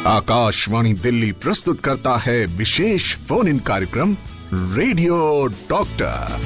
आकाशवाणी दिल्ली प्रस्तुत करता है विशेष फोन इन कार्यक्रम रेडियो डॉक्टर।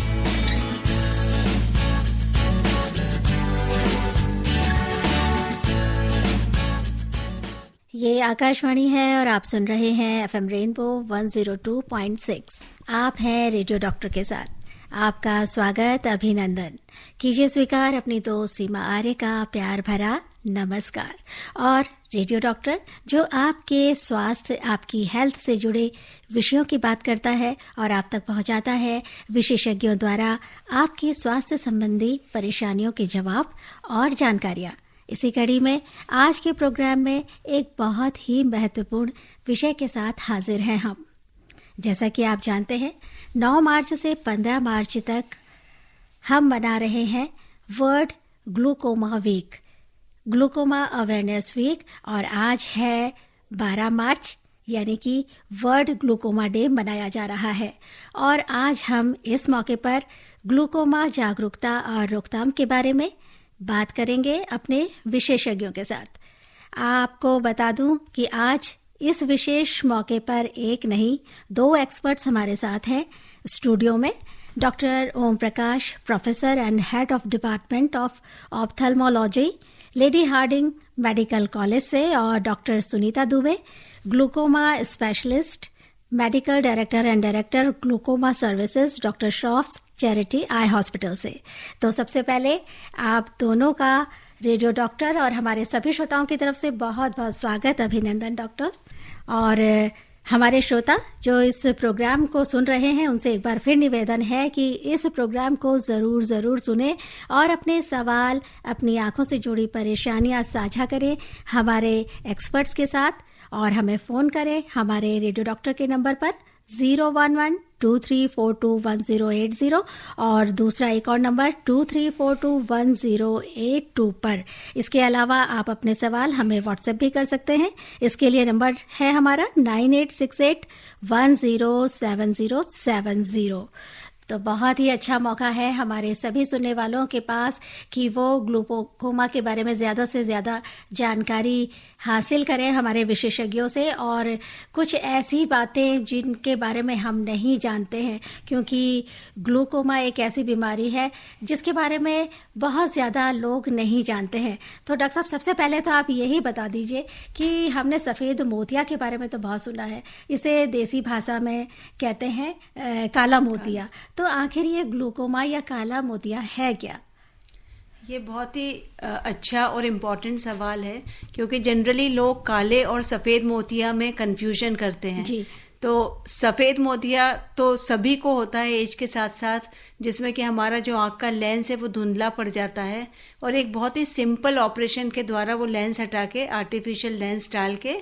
ये आकाशवाणी है और आप सुन रहे हैं एफएम रेनबो 102.6। आप हैं रेडियो डॉक्टर के साथ। आपका स्वागत, अभिनंदन कीजिए स्वीकार अपनी दोस्त सीमा आर्य का प्यार भरा नमस्कार। और रेडियो डॉक्टर जो आपके स्वास्थ्य, आपकी हेल्थ से जुड़े विषयों की बात करता है और आप तक पहुंचाता है विशेषज्ञों द्वारा आपके स्वास्थ्य संबंधी परेशानियों के जवाब और जानकारियां। इसी कड़ी में आज के प्रोग्राम में एक बहुत ही महत्वपूर्ण विषय के साथ हाजिर हैं हम। जैसा कि आप जानते हैं, 9 मार्च से 15 मार्च तक हम मना रहे हैं world glaucoma week, glaucoma awareness week, और आज है 12 मार्च यानी कि वर्ल्ड ग्लूकोमा डे मनाया जा रहा है। और आज हम इस मौके पर ग्लूकोमा जागरूकता और रोकथाम के बारे में बात करेंगे अपने विशेषज्ञों के साथ। आपको बता दूं कि आज इस विशेष मौके पर एक नहीं 2 एक्सपर्ट्स हमारे साथ हैं स्टूडियो में। Doctor Om Prakash, professor and head of department of ophthalmology, Lady Hardinge Medical College से, और doctor Sunita Dubey, glaucoma specialist, medical director and director glaucoma services, doctor Shroff's charity eye hospital से। तो सबसे पहले आप दोनों का रेडियो डॉक्टर और हमारे सभी श्रोताओं की तरफ से बहुत बहुत स्वागत, अभिनंदन डॉक्टर। और हमारे श्रोता जो इस प्रोग्राम को सुन रहे हैं उनसे एक बार फिर निवेदन है कि इस प्रोग्राम को ज़रूर सुने और अपने सवाल, अपनी आंखों से जुड़ी परेशानियां साझा करें हमारे एक्सपर्ट्स के साथ, और हमें फ़ोन करें हमारे रेडियो डॉक्टर के नंबर पर 011-2342-1080 और दूसरा एक और नंबर 2342-1082 पर। इसके अलावा आप अपने सवाल हमें व्हाट्सएप भी कर सकते हैं। इसके लिए नंबर है हमारा 9868107070। तो बहुत ही अच्छा मौका है हमारे सभी सुनने वालों के पास कि वो ग्लूकोमा के बारे में ज़्यादा से ज़्यादा जानकारी हासिल करें हमारे विशेषज्ञों से, और कुछ ऐसी बातें जिनके बारे में हम नहीं जानते हैं, क्योंकि ग्लूकोमा एक ऐसी बीमारी है जिसके बारे में बहुत ज़्यादा लोग नहीं जानते हैं। तो डॉक्टर साहब, सबसे पहले तो आप यही बता दीजिए कि हमने सफ़ेद मोतिया के बारे में तो बहुत सुना है, इसे देसी भाषा में कहते हैं काला मोतिया। तो आखिर ये ग्लूकोमा या काला मोतिया है क्या? ये बहुत ही अच्छा और इम्पॉर्टेंट सवाल है, क्योंकि जनरली लोग काले और सफ़ेद मोतिया में कंफ्यूजन करते हैं जी। तो सफ़ेद मोतिया तो सभी को होता है एज के साथ साथ, जिसमें कि हमारा जो आँख का लेंस है वो धुंधला पड़ जाता है, और एक बहुत ही सिंपल ऑपरेशन के द्वारा वो लेंस हटा के आर्टिफिशियल लेंस डाल के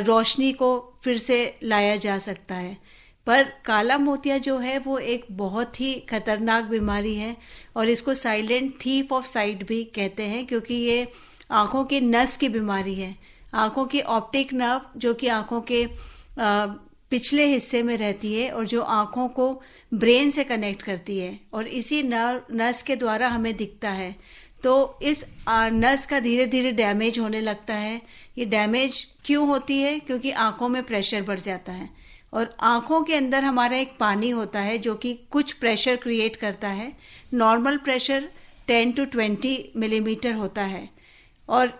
रोशनी को फिर से लाया जा सकता है। पर काला मोतिया जो है वो एक बहुत ही खतरनाक बीमारी है, और इसको साइलेंट थीफ ऑफ साइट भी कहते हैं, क्योंकि ये आँखों की नस की बीमारी है। आँखों की ऑप्टिक नर्व जो कि आँखों के पिछले हिस्से में रहती है और जो आँखों को ब्रेन से कनेक्ट करती है, और इसी नस के द्वारा हमें दिखता है। तो इस नस का धीरे धीरे डैमेज होने लगता है। ये डैमेज क्यों होती है? क्योंकि आँखों में प्रेशर बढ़ जाता है, और आँखों के अंदर हमारा एक पानी होता है जो कि कुछ प्रेशर क्रिएट करता है। नॉर्मल प्रेशर 10 to 20 मिलीमीटर होता है, और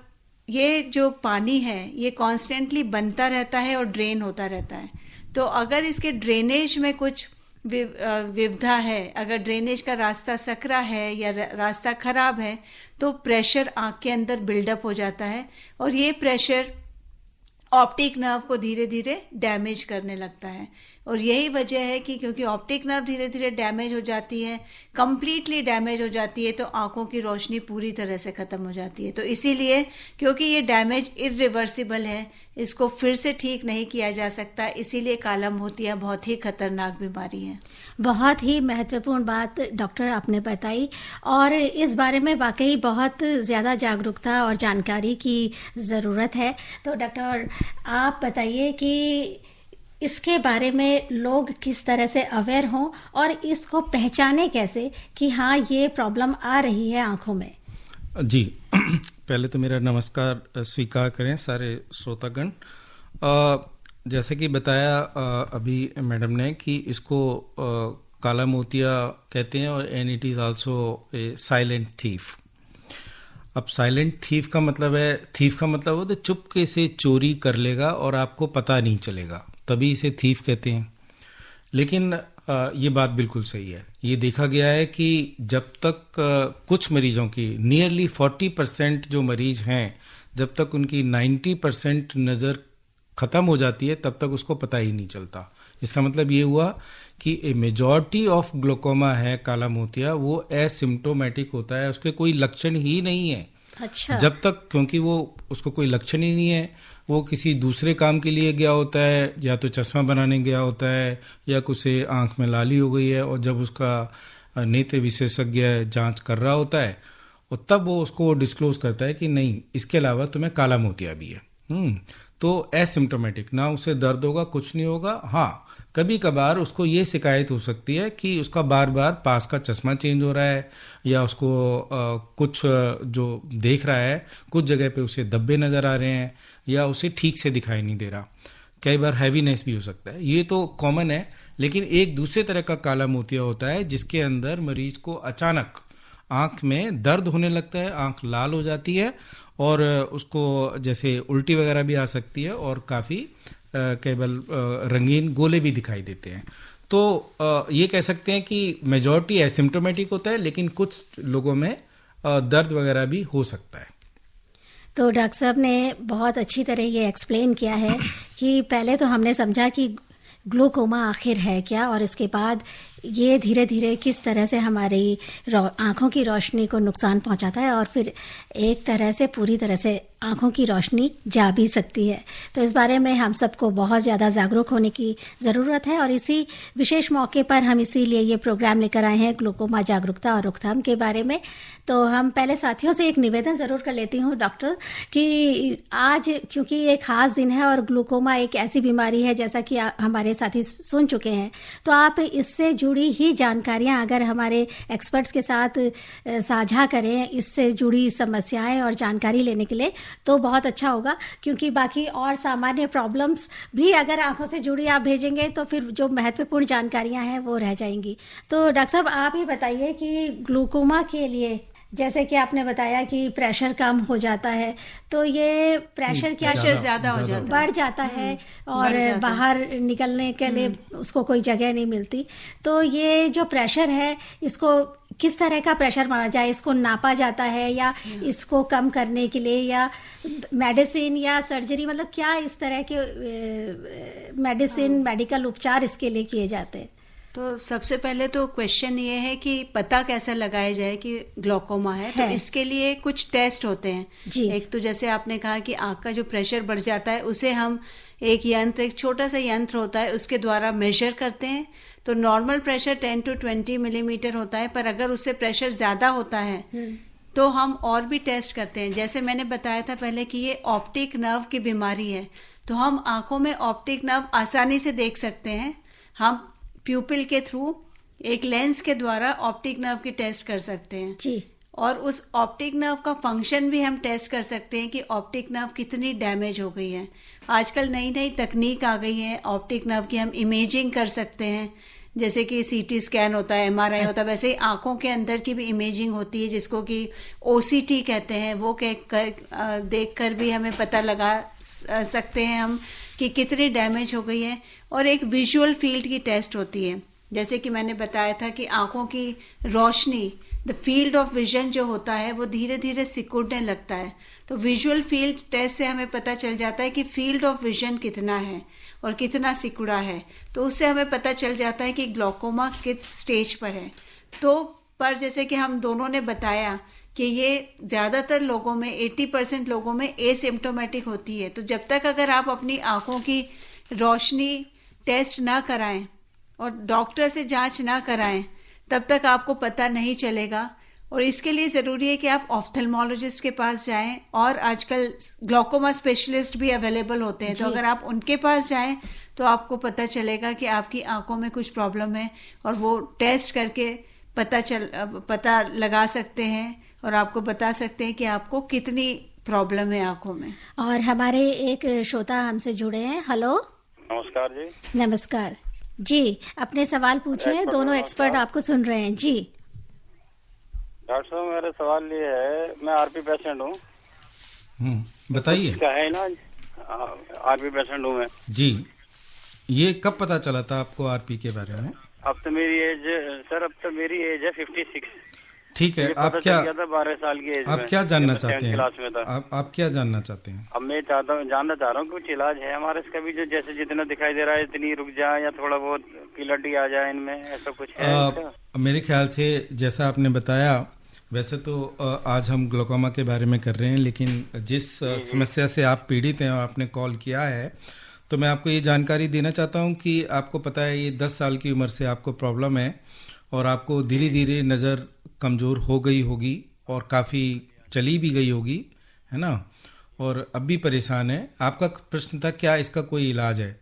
ये जो पानी है ये कॉन्स्टेंटली बनता रहता है और ड्रेन होता रहता है। तो अगर इसके ड्रेनेज में कुछ विविधता है, अगर ड्रेनेज का रास्ता सकरा है या रास्ता खराब है, तो प्रेशर आँख के अंदर बिल्डअप हो जाता है, और ये प्रेशर ऑप्टिक नर्व को धीरे धीरे डैमेज करने लगता है। और यही वजह है कि क्योंकि ऑप्टिक नर्व धीरे धीरे डैमेज हो जाती है, कंप्लीटली डैमेज हो जाती है, तो आंखों की रोशनी पूरी तरह से ख़त्म हो जाती है। तो इसीलिए क्योंकि ये डैमेज इरिवर्सिबल है, इसको फिर से ठीक नहीं किया जा सकता, इसीलिए काला मोतिया बहुत ही खतरनाक बीमारी है। बहुत ही महत्वपूर्ण बात डॉक्टर आपने बताई, और इस बारे में वाकई बहुत ज़्यादा जागरूकता और जानकारी की ज़रूरत है। तो डॉक्टर आप बताइए कि इसके बारे में लोग किस तरह से अवेयर हों और इसको पहचाने कैसे कि हाँ ये प्रॉब्लम आ रही है आंखों में। जी पहले तो मेरा नमस्कार स्वीकार करें सारे श्रोतागण। जैसे कि बताया अभी मैडम ने कि इसको काला मोतिया कहते हैं और and it is also a silent thief. अब साइलेंट थीफ का मतलब है, थीफ का मतलब हो तो चुपके से चोरी कर लेगा और आपको पता नहीं चलेगा, तभी इसे थीफ कहते हैं। लेकिन ये बात बिल्कुल सही है। ये देखा गया है कि जब तक कुछ मरीजों की नियरली 40% जो मरीज हैं, जब तक उनकी 90% नज़र ख़त्म हो जाती है तब तक उसको पता ही नहीं चलता। इसका मतलब ये हुआ कि ए मेजॉरिटी ऑफ ग्लोकोमा है काला मोतिया, वो एसिम्प्टोमेटिक होता है, उसके कोई लक्षण ही नहीं है। अच्छा। जब तक, क्योंकि वो उसको कोई लक्षण ही नहीं है, वो किसी दूसरे काम के लिए गया होता है, या तो चश्मा बनाने गया होता है या कुछ आंख में लाली हो गई है, और जब उसका नेत्र विशेषज्ञ जांच कर रहा होता है और तब वो उसको डिस्क्लोज करता है कि नहीं, इसके अलावा तुम्हें काला मोतिया भी है। तो एसिम्प्टोमेटिक, ना उसे दर्द होगा, कुछ नहीं होगा। हाँ, कभी कभार उसको ये शिकायत हो सकती है कि उसका बार बार पास का चश्मा चेंज हो रहा है, या उसको कुछ जो देख रहा है कुछ जगह पे उसे धब्बे नज़र आ रहे हैं, या उसे ठीक से दिखाई नहीं दे रहा। कई बार हैवीनेस भी हो सकता है, ये तो कॉमन है। लेकिन एक दूसरे तरह का काला मोतिया होता है जिसके अंदर मरीज को अचानक आँख में दर्द होने लगता है, आँख लाल हो जाती है और उसको जैसे उल्टी वगैरह भी आ सकती है, और काफ़ी केवल रंगीन गोले भी दिखाई देते हैं। तो ये कह सकते हैं कि मेजॉरिटी एसिम्प्टोमेटिक होता है, लेकिन कुछ लोगों में दर्द वगैरह भी हो सकता है। तो डॉक्टर साहब ने बहुत अच्छी तरह ये एक्सप्लेन किया है कि पहले तो हमने समझा कि ग्लूकोमा आखिर है क्या, और इसके बाद ये धीरे धीरे किस तरह से हमारी आँखों की रोशनी को नुकसान पहुंचाता है, और फिर एक तरह से पूरी तरह से आँखों की रोशनी जा भी सकती है। तो इस बारे में हम सबको बहुत ज़्यादा जागरूक होने की ज़रूरत है, और इसी विशेष मौके पर हम इसीलिए ये प्रोग्राम लेकर आए हैं, ग्लूकोमा जागरूकता और रोकथाम के बारे में। तो हम पहले साथियों से एक निवेदन ज़रूर कर लेती हूँ डॉक्टर, कि आज क्योंकि ये खास दिन है और ग्लूकोमा एक ऐसी बीमारी है जैसा कि हमारे साथी सुन चुके हैं, तो आप इससे जुड़ी ही जानकारियाँ अगर हमारे एक्सपर्ट्स के साथ साझा करें, इससे जुड़ी समस्याएं और जानकारी लेने के लिए, तो बहुत अच्छा होगा। क्योंकि बाकी और सामान्य प्रॉब्लम्स भी अगर आंखों से जुड़ी आप भेजेंगे तो फिर जो महत्वपूर्ण जानकारियां हैं वो रह जाएंगी। तो डॉक्टर साहब आप ही बताइए कि ग्लूकोमा के लिए, जैसे कि आपने बताया कि प्रेशर कम हो जाता है, तो ये प्रेशर क्या ज़्यादा हो जाता है, बढ़ जाता है और बाहर निकलने के लिए उसको कोई जगह नहीं मिलती। तो ये जो प्रेशर है, इसको किस तरह का प्रेशर माना जाए, इसको नापा जाता है या इसको कम करने के लिए या मेडिसिन या सर्जरी, मतलब क्या इस तरह के मेडिसिन मेडिकल उपचार इसके लिए किए जाते हैं? तो सबसे पहले तो क्वेश्चन ये है कि पता कैसे लगाया जाए कि ग्लूकोमा है। तो इसके लिए कुछ टेस्ट होते हैं। एक तो जैसे आपने कहा कि आँख का जो प्रेशर बढ़ जाता है, उसे हम एक यंत्र, एक छोटा सा यंत्र होता है, उसके द्वारा मेजर करते हैं। तो नॉर्मल प्रेशर 10 to 20 मिलीमीटर होता है, पर अगर उससे प्रेशर ज़्यादा होता है तो हम और भी टेस्ट करते हैं। जैसे मैंने बताया था पहले कि ये ऑप्टिक नर्व की बीमारी है, तो हम आँखों में ऑप्टिक नर्व आसानी से देख सकते हैं। हम प्यूपिल के थ्रू एक लेंस के द्वारा ऑप्टिक नर्व की टेस्ट कर सकते हैं जी। और उस ऑप्टिक नर्व का फंक्शन भी हम टेस्ट कर सकते हैं कि ऑप्टिक नर्व कितनी डैमेज हो गई है। आजकल नई नई तकनीक आ गई है ऑप्टिक नर्व की, हम इमेजिंग कर सकते हैं, जैसे कि सीटी स्कैन होता है, MRI होता है, वैसे ही आंखों के अंदर की भी इमेजिंग होती है जिसको कि OCT कहते हैं। वो देख कर भी हमें पता लगा सकते हैं हम कि कितनी डैमेज हो गई है। और एक विजुअल फील्ड की टेस्ट होती है, जैसे कि मैंने बताया था कि आंखों की रोशनी, द फील्ड ऑफ विजन जो होता है वो धीरे धीरे सिकुड़ने लगता है। तो विजुअल फील्ड टेस्ट से हमें पता चल जाता है कि फील्ड ऑफ विजन कितना है और कितना सिकुड़ा है। तो उससे हमें पता चल जाता है कि ग्लूकोमा किस स्टेज पर है। तो पर जैसे कि हम दोनों ने बताया कि ये ज़्यादातर लोगों में 80% लोगों में एसिम्प्टोमेटिक होती है। तो जब तक अगर आप अपनी आंखों की रोशनी टेस्ट ना कराएं और डॉक्टर से जांच ना कराएं, तब तक आपको पता नहीं चलेगा। और इसके लिए ज़रूरी है कि आप ऑफ्थेल्मोलॉजिस्ट के पास जाएं, और आजकल ग्लूकोमा स्पेशलिस्ट भी अवेलेबल होते हैं। तो अगर आप उनके पास जाएं तो आपको पता चलेगा कि आपकी आंखों में कुछ प्रॉब्लम है, और वो टेस्ट करके पता लगा सकते हैं और आपको बता सकते हैं कि आपको कितनी प्रॉब्लम है आंखों में। और हमारे एक श्रोता हमसे जुड़े हैं। हेलो, नमस्कार जी। नमस्कार जी, अपने सवाल पूछे, दोनों एक्सपर्ट आपको सुन रहे हैं जी। डॉक्टर साहब, मेरा सवाल ये है, मैं आरपी पेशेंट हूँ। बताइए। क्या है ना, आरपी पेशेंट हूँ मैं जी। ये कब पता चला था आपको आरपी के बारे में? अब तो मेरी एज है 56। ठीक है, आप क्या 12 साल की एज आप में, क्या जानना चाहते हैं? क्लास में था। आप क्या जानना चाहते हैं? अब मैं जानना चाह रहा हूँ कुछ इलाज है हमारे इसका भी, जो जैसे जितना दिखाई दे रहा है इतनी रुक जाए या थोड़ा बहुत क्लैरिटी आ जाए इनमें, ऐसा कुछ है? मेरे ख्याल से जैसा आपने बताया, वैसे तो आज हम ग्लोकोमा के बारे में कर रहे हैं, लेकिन जिस समस्या से आप पीड़ित हैं और आपने कॉल किया है, तो मैं आपको ये जानकारी देना चाहता हूँ कि आपको पता है ये 10 साल की उम्र से आपको प्रॉब्लम है और आपको धीरे धीरे नज़र कमज़ोर हो गई होगी और काफ़ी चली भी गई होगी, है ना, और अब भी परेशान है। आपका प्रश्न था क्या इसका कोई इलाज है?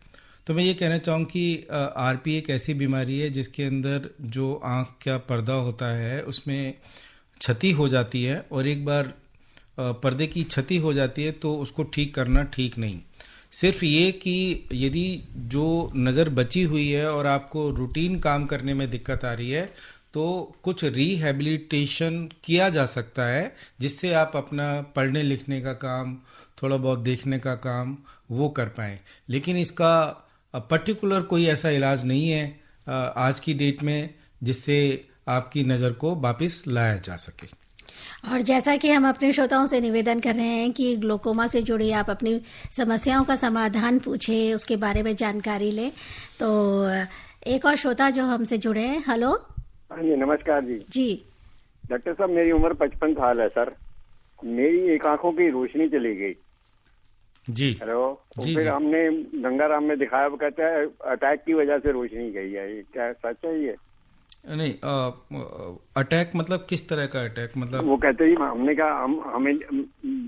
तो मैं ये कहना चाहूँ कि आरपी एक ऐसी बीमारी है जिसके अंदर जो आँख का पर्दा होता है उसमें क्षति हो जाती है, और एक बार पर्दे की क्षति हो जाती है तो उसको ठीक करना ठीक नहीं। सिर्फ ये कि यदि जो नज़र बची हुई है और आपको रूटीन काम करने में दिक्कत आ रही है तो कुछ रिहैबिलिटेशन किया जा सकता है, जिससे आप अपना पढ़ने लिखने का काम, थोड़ा बहुत देखने का काम वो कर पाएँ। लेकिन इसका पर्टिकुलर कोई ऐसा इलाज नहीं है आज की डेट में जिससे आपकी नज़र को वापस लाया जा सके। और जैसा कि हम अपने श्रोताओं से निवेदन कर रहे हैं कि ग्लोकोमा से जुड़ी आप अपनी समस्याओं का समाधान पूछे, उसके बारे में जानकारी ले, तो एक और श्रोता जो हमसे जुड़े हैं। हेलो। हाँ जी, नमस्कार जी। जी डॉक्टर साहब, मेरी उम्र 55 साल है सर। मेरी एक आंखों की रोशनी चली गई जी। हेलो। तो जी, फिर जी। हमने गंगाराम में दिखाया, वो कहता है अटैक की वजह से रोशनी गई है। ये क्या सच है ये? नहीं, अटैक मतलब किस तरह का अटैक? मतलब वो कहते ही, हमने कहा हमें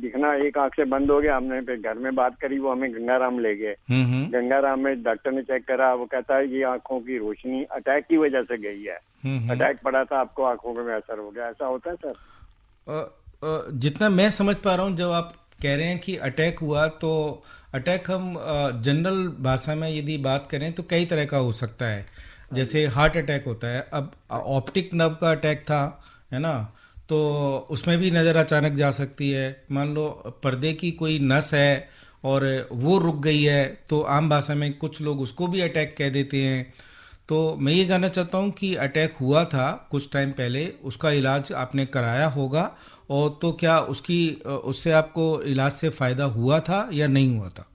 दिखना एक आंख से बंद हो गया। हमने फिर घर में बात करी, वो हमें गंगाराम ले गए। गंगाराम में डॉक्टर ने चेक करा, वो कहता है ये आंखों की रोशनी अटैक की वजह से गई है। अटैक पड़ा था, आपको आंखों में असर हो गया। ऐसा होता है सर? जितना मैं समझ पा रहा हूँ, जब आप कह रहे हैं कि अटैक हुआ, तो अटैक हम जनरल भाषा में यदि बात करें तो कई तरह का हो सकता है। जैसे हार्ट अटैक होता है, अब ऑप्टिक नर्व का अटैक था, है ना, तो उसमें भी नज़र अचानक जा सकती है। मान लो पर्दे की कोई नस है और वो रुक गई है, तो आम भाषा में कुछ लोग उसको भी अटैक कह देते हैं। तो मैं ये जानना चाहता हूँ कि अटैक हुआ था कुछ टाइम पहले, उसका इलाज आपने कराया होगा, और तो क्या उससे आपको इलाज से फ़ायदा हुआ था या नहीं हुआ था?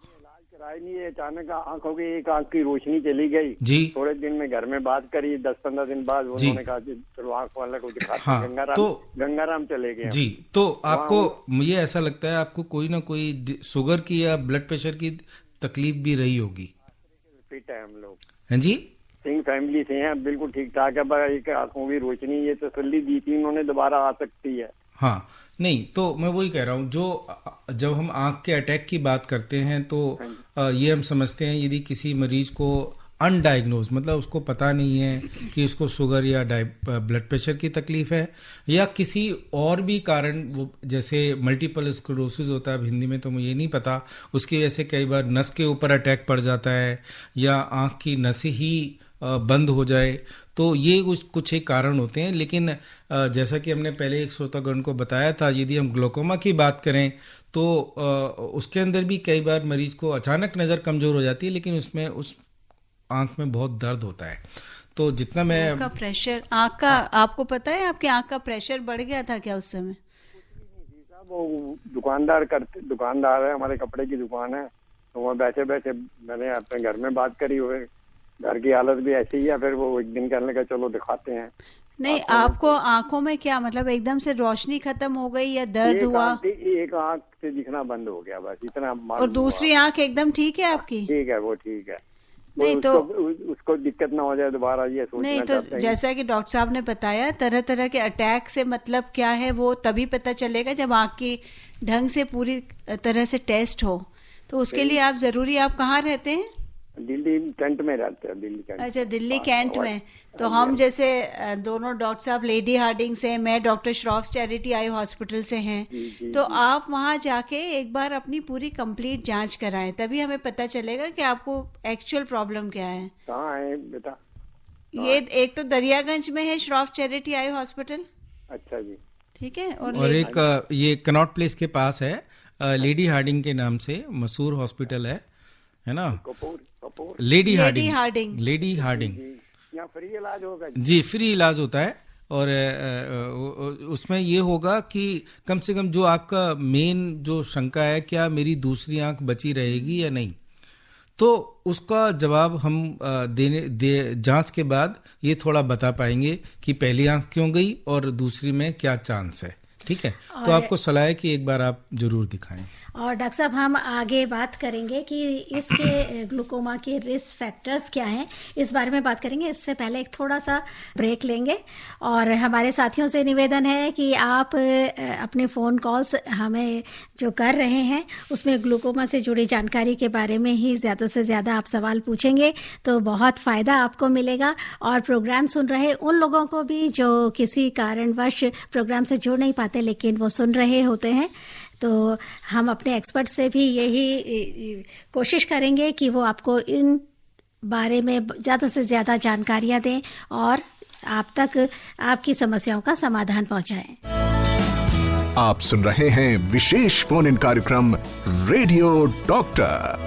नहीं, अचानक आंखों की एक आंख की रोशनी चली गई जी। थोड़े दिन में घर में बात करी, 10-15 दिन बाद उन्होंने कहा चलो आंख वाले को दिखाते। हाँ, गंगाराम चले गए जी। तो आपको, मुझे ऐसा लगता है आपको कोई ना कोई शुगर की या ब्लड प्रेशर की तकलीफ भी रही होगी। फिट है हम लोग। हैं जी, सिंह फैमिली से हैं, बिल्कुल ठीक ठाक है। एक आंखों की रोशनी ये तसल्ली दी थी उन्होंने, दोबारा आ सकती है। हाँ, नहीं तो मैं वही कह रहा हूँ, जब हम आंख के अटैक की बात करते हैं तो ये हम समझते हैं यदि किसी मरीज को अनडायग्नोज, मतलब उसको पता नहीं है कि उसको शुगर या ब्लड प्रेशर की तकलीफ है या किसी और भी कारण, वो जैसे मल्टीपल स्क्लेरोसिस होता है, हिंदी में तो मुझे नहीं पता, उसकी वजह से कई बार नस के ऊपर अटैक पड़ जाता है या आंख की नस ही बंद हो जाए, तो ये कुछ एक कारण होते हैं। लेकिन जैसा कि हमने पहले एक श्रोतागण को बताया था, यदि हम ग्लोकोमा की बात करें तो उसके अंदर भी कई बार मरीज को अचानक नज़र कमज़ोर हो जाती है, लेकिन उसमें उस आंख में बहुत दर्द होता है। तो जितना मैं का प्रेशर आंख का, आपको पता है आपकी आंख का प्रेशर बढ़ गया था क्या उस समय? वो दुकानदार है, हमारे कपड़े की दुकान है, तो वहाँ बैठे बैठे मैंने अपने घर में बात करी हुए, घर की हालत भी ऐसी ही है। फिर वो एक दिन कहने लगा चलो दिखाते हैं। नहीं, आपको आंखों में क्या मतलब एकदम से रोशनी खत्म हो गई या दर्द हुआ? एक आंख से दिखना बंद हो गया, बस इतना। और दूसरी आंख एकदम ठीक है आपकी? ठीक है, वो ठीक है। नहीं तो उसको दिक्कत ना हो जाए दोबारा, ये सोचना नहीं तो जैसा कि डॉक्टर साहब ने बताया, तरह तरह के अटैक से मतलब क्या है वो तभी पता चलेगा जब आंख की ढंग से पूरी तरह से टेस्ट हो। तो उसके लिए आप जरूरी, आप कहाँ रहते हैं? दिल्ली कैंट में रहते हैं, दिल्ली कैंट। अच्छा, दिल्ली कैंट में। तो हम जैसे दोनों डॉक्टर साहब लेडी हार्डिंग से, मैं doctor Shroff charity eye hospital से हैं। तो आप वहाँ जाके एक बार अपनी पूरी कंप्लीट जांच कराएं, तभी हमें पता चलेगा कि आपको एक्चुअल प्रॉब्लम क्या है। कहाँ है बेटा? ये एक तो दरियागंज में है श्रॉफ चैरिटी आई हॉस्पिटल। अच्छा जी, ठीक है। और एक ये कनॉट प्लेस के पास है, लेडी हार्डिंग के नाम से मशहूर हॉस्पिटल है ना? Kapoor Lady Hardinge. यहाँ फ्री इलाज होगा जी, फ्री इलाज होता है। और उसमें ये होगा कि कम से कम जो आपका मेन जो शंका है, क्या मेरी दूसरी आंख बची रहेगी या नहीं, तो उसका जवाब हम जांच के बाद ये थोड़ा बता पाएंगे कि पहली आंख क्यों गई और दूसरी में क्या चांस है। ठीक है, तो आपको सलाह है कि एक बार आप जरूर दिखाएं। और डॉक्टर साहब, हम आगे बात करेंगे कि इसके ग्लूकोमा के रिस्क फैक्टर्स क्या हैं, इस बारे में बात करेंगे। इससे पहले एक थोड़ा सा ब्रेक लेंगे। और हमारे साथियों से निवेदन है कि आप अपने फ़ोन कॉल्स हमें जो कर रहे हैं उसमें ग्लूकोमा से जुड़ी जानकारी के बारे में ही ज़्यादा से ज़्यादा आप सवाल पूछेंगे तो बहुत फ़ायदा आपको मिलेगा। और प्रोग्राम सुन रहे उन लोगों को भी जो किसी कारणवश प्रोग्राम से जुड़ नहीं पाते लेकिन वो सुन रहे होते हैं, तो हम अपने एक्सपर्ट से भी यही कोशिश करेंगे कि वो आपको इन बारे में ज़्यादा से ज़्यादा जानकारियाँ दें और आप तक आपकी समस्याओं का समाधान पहुंचाएं। आप सुन रहे हैं विशेष फोन इन कार्यक्रम रेडियो डॉक्टर।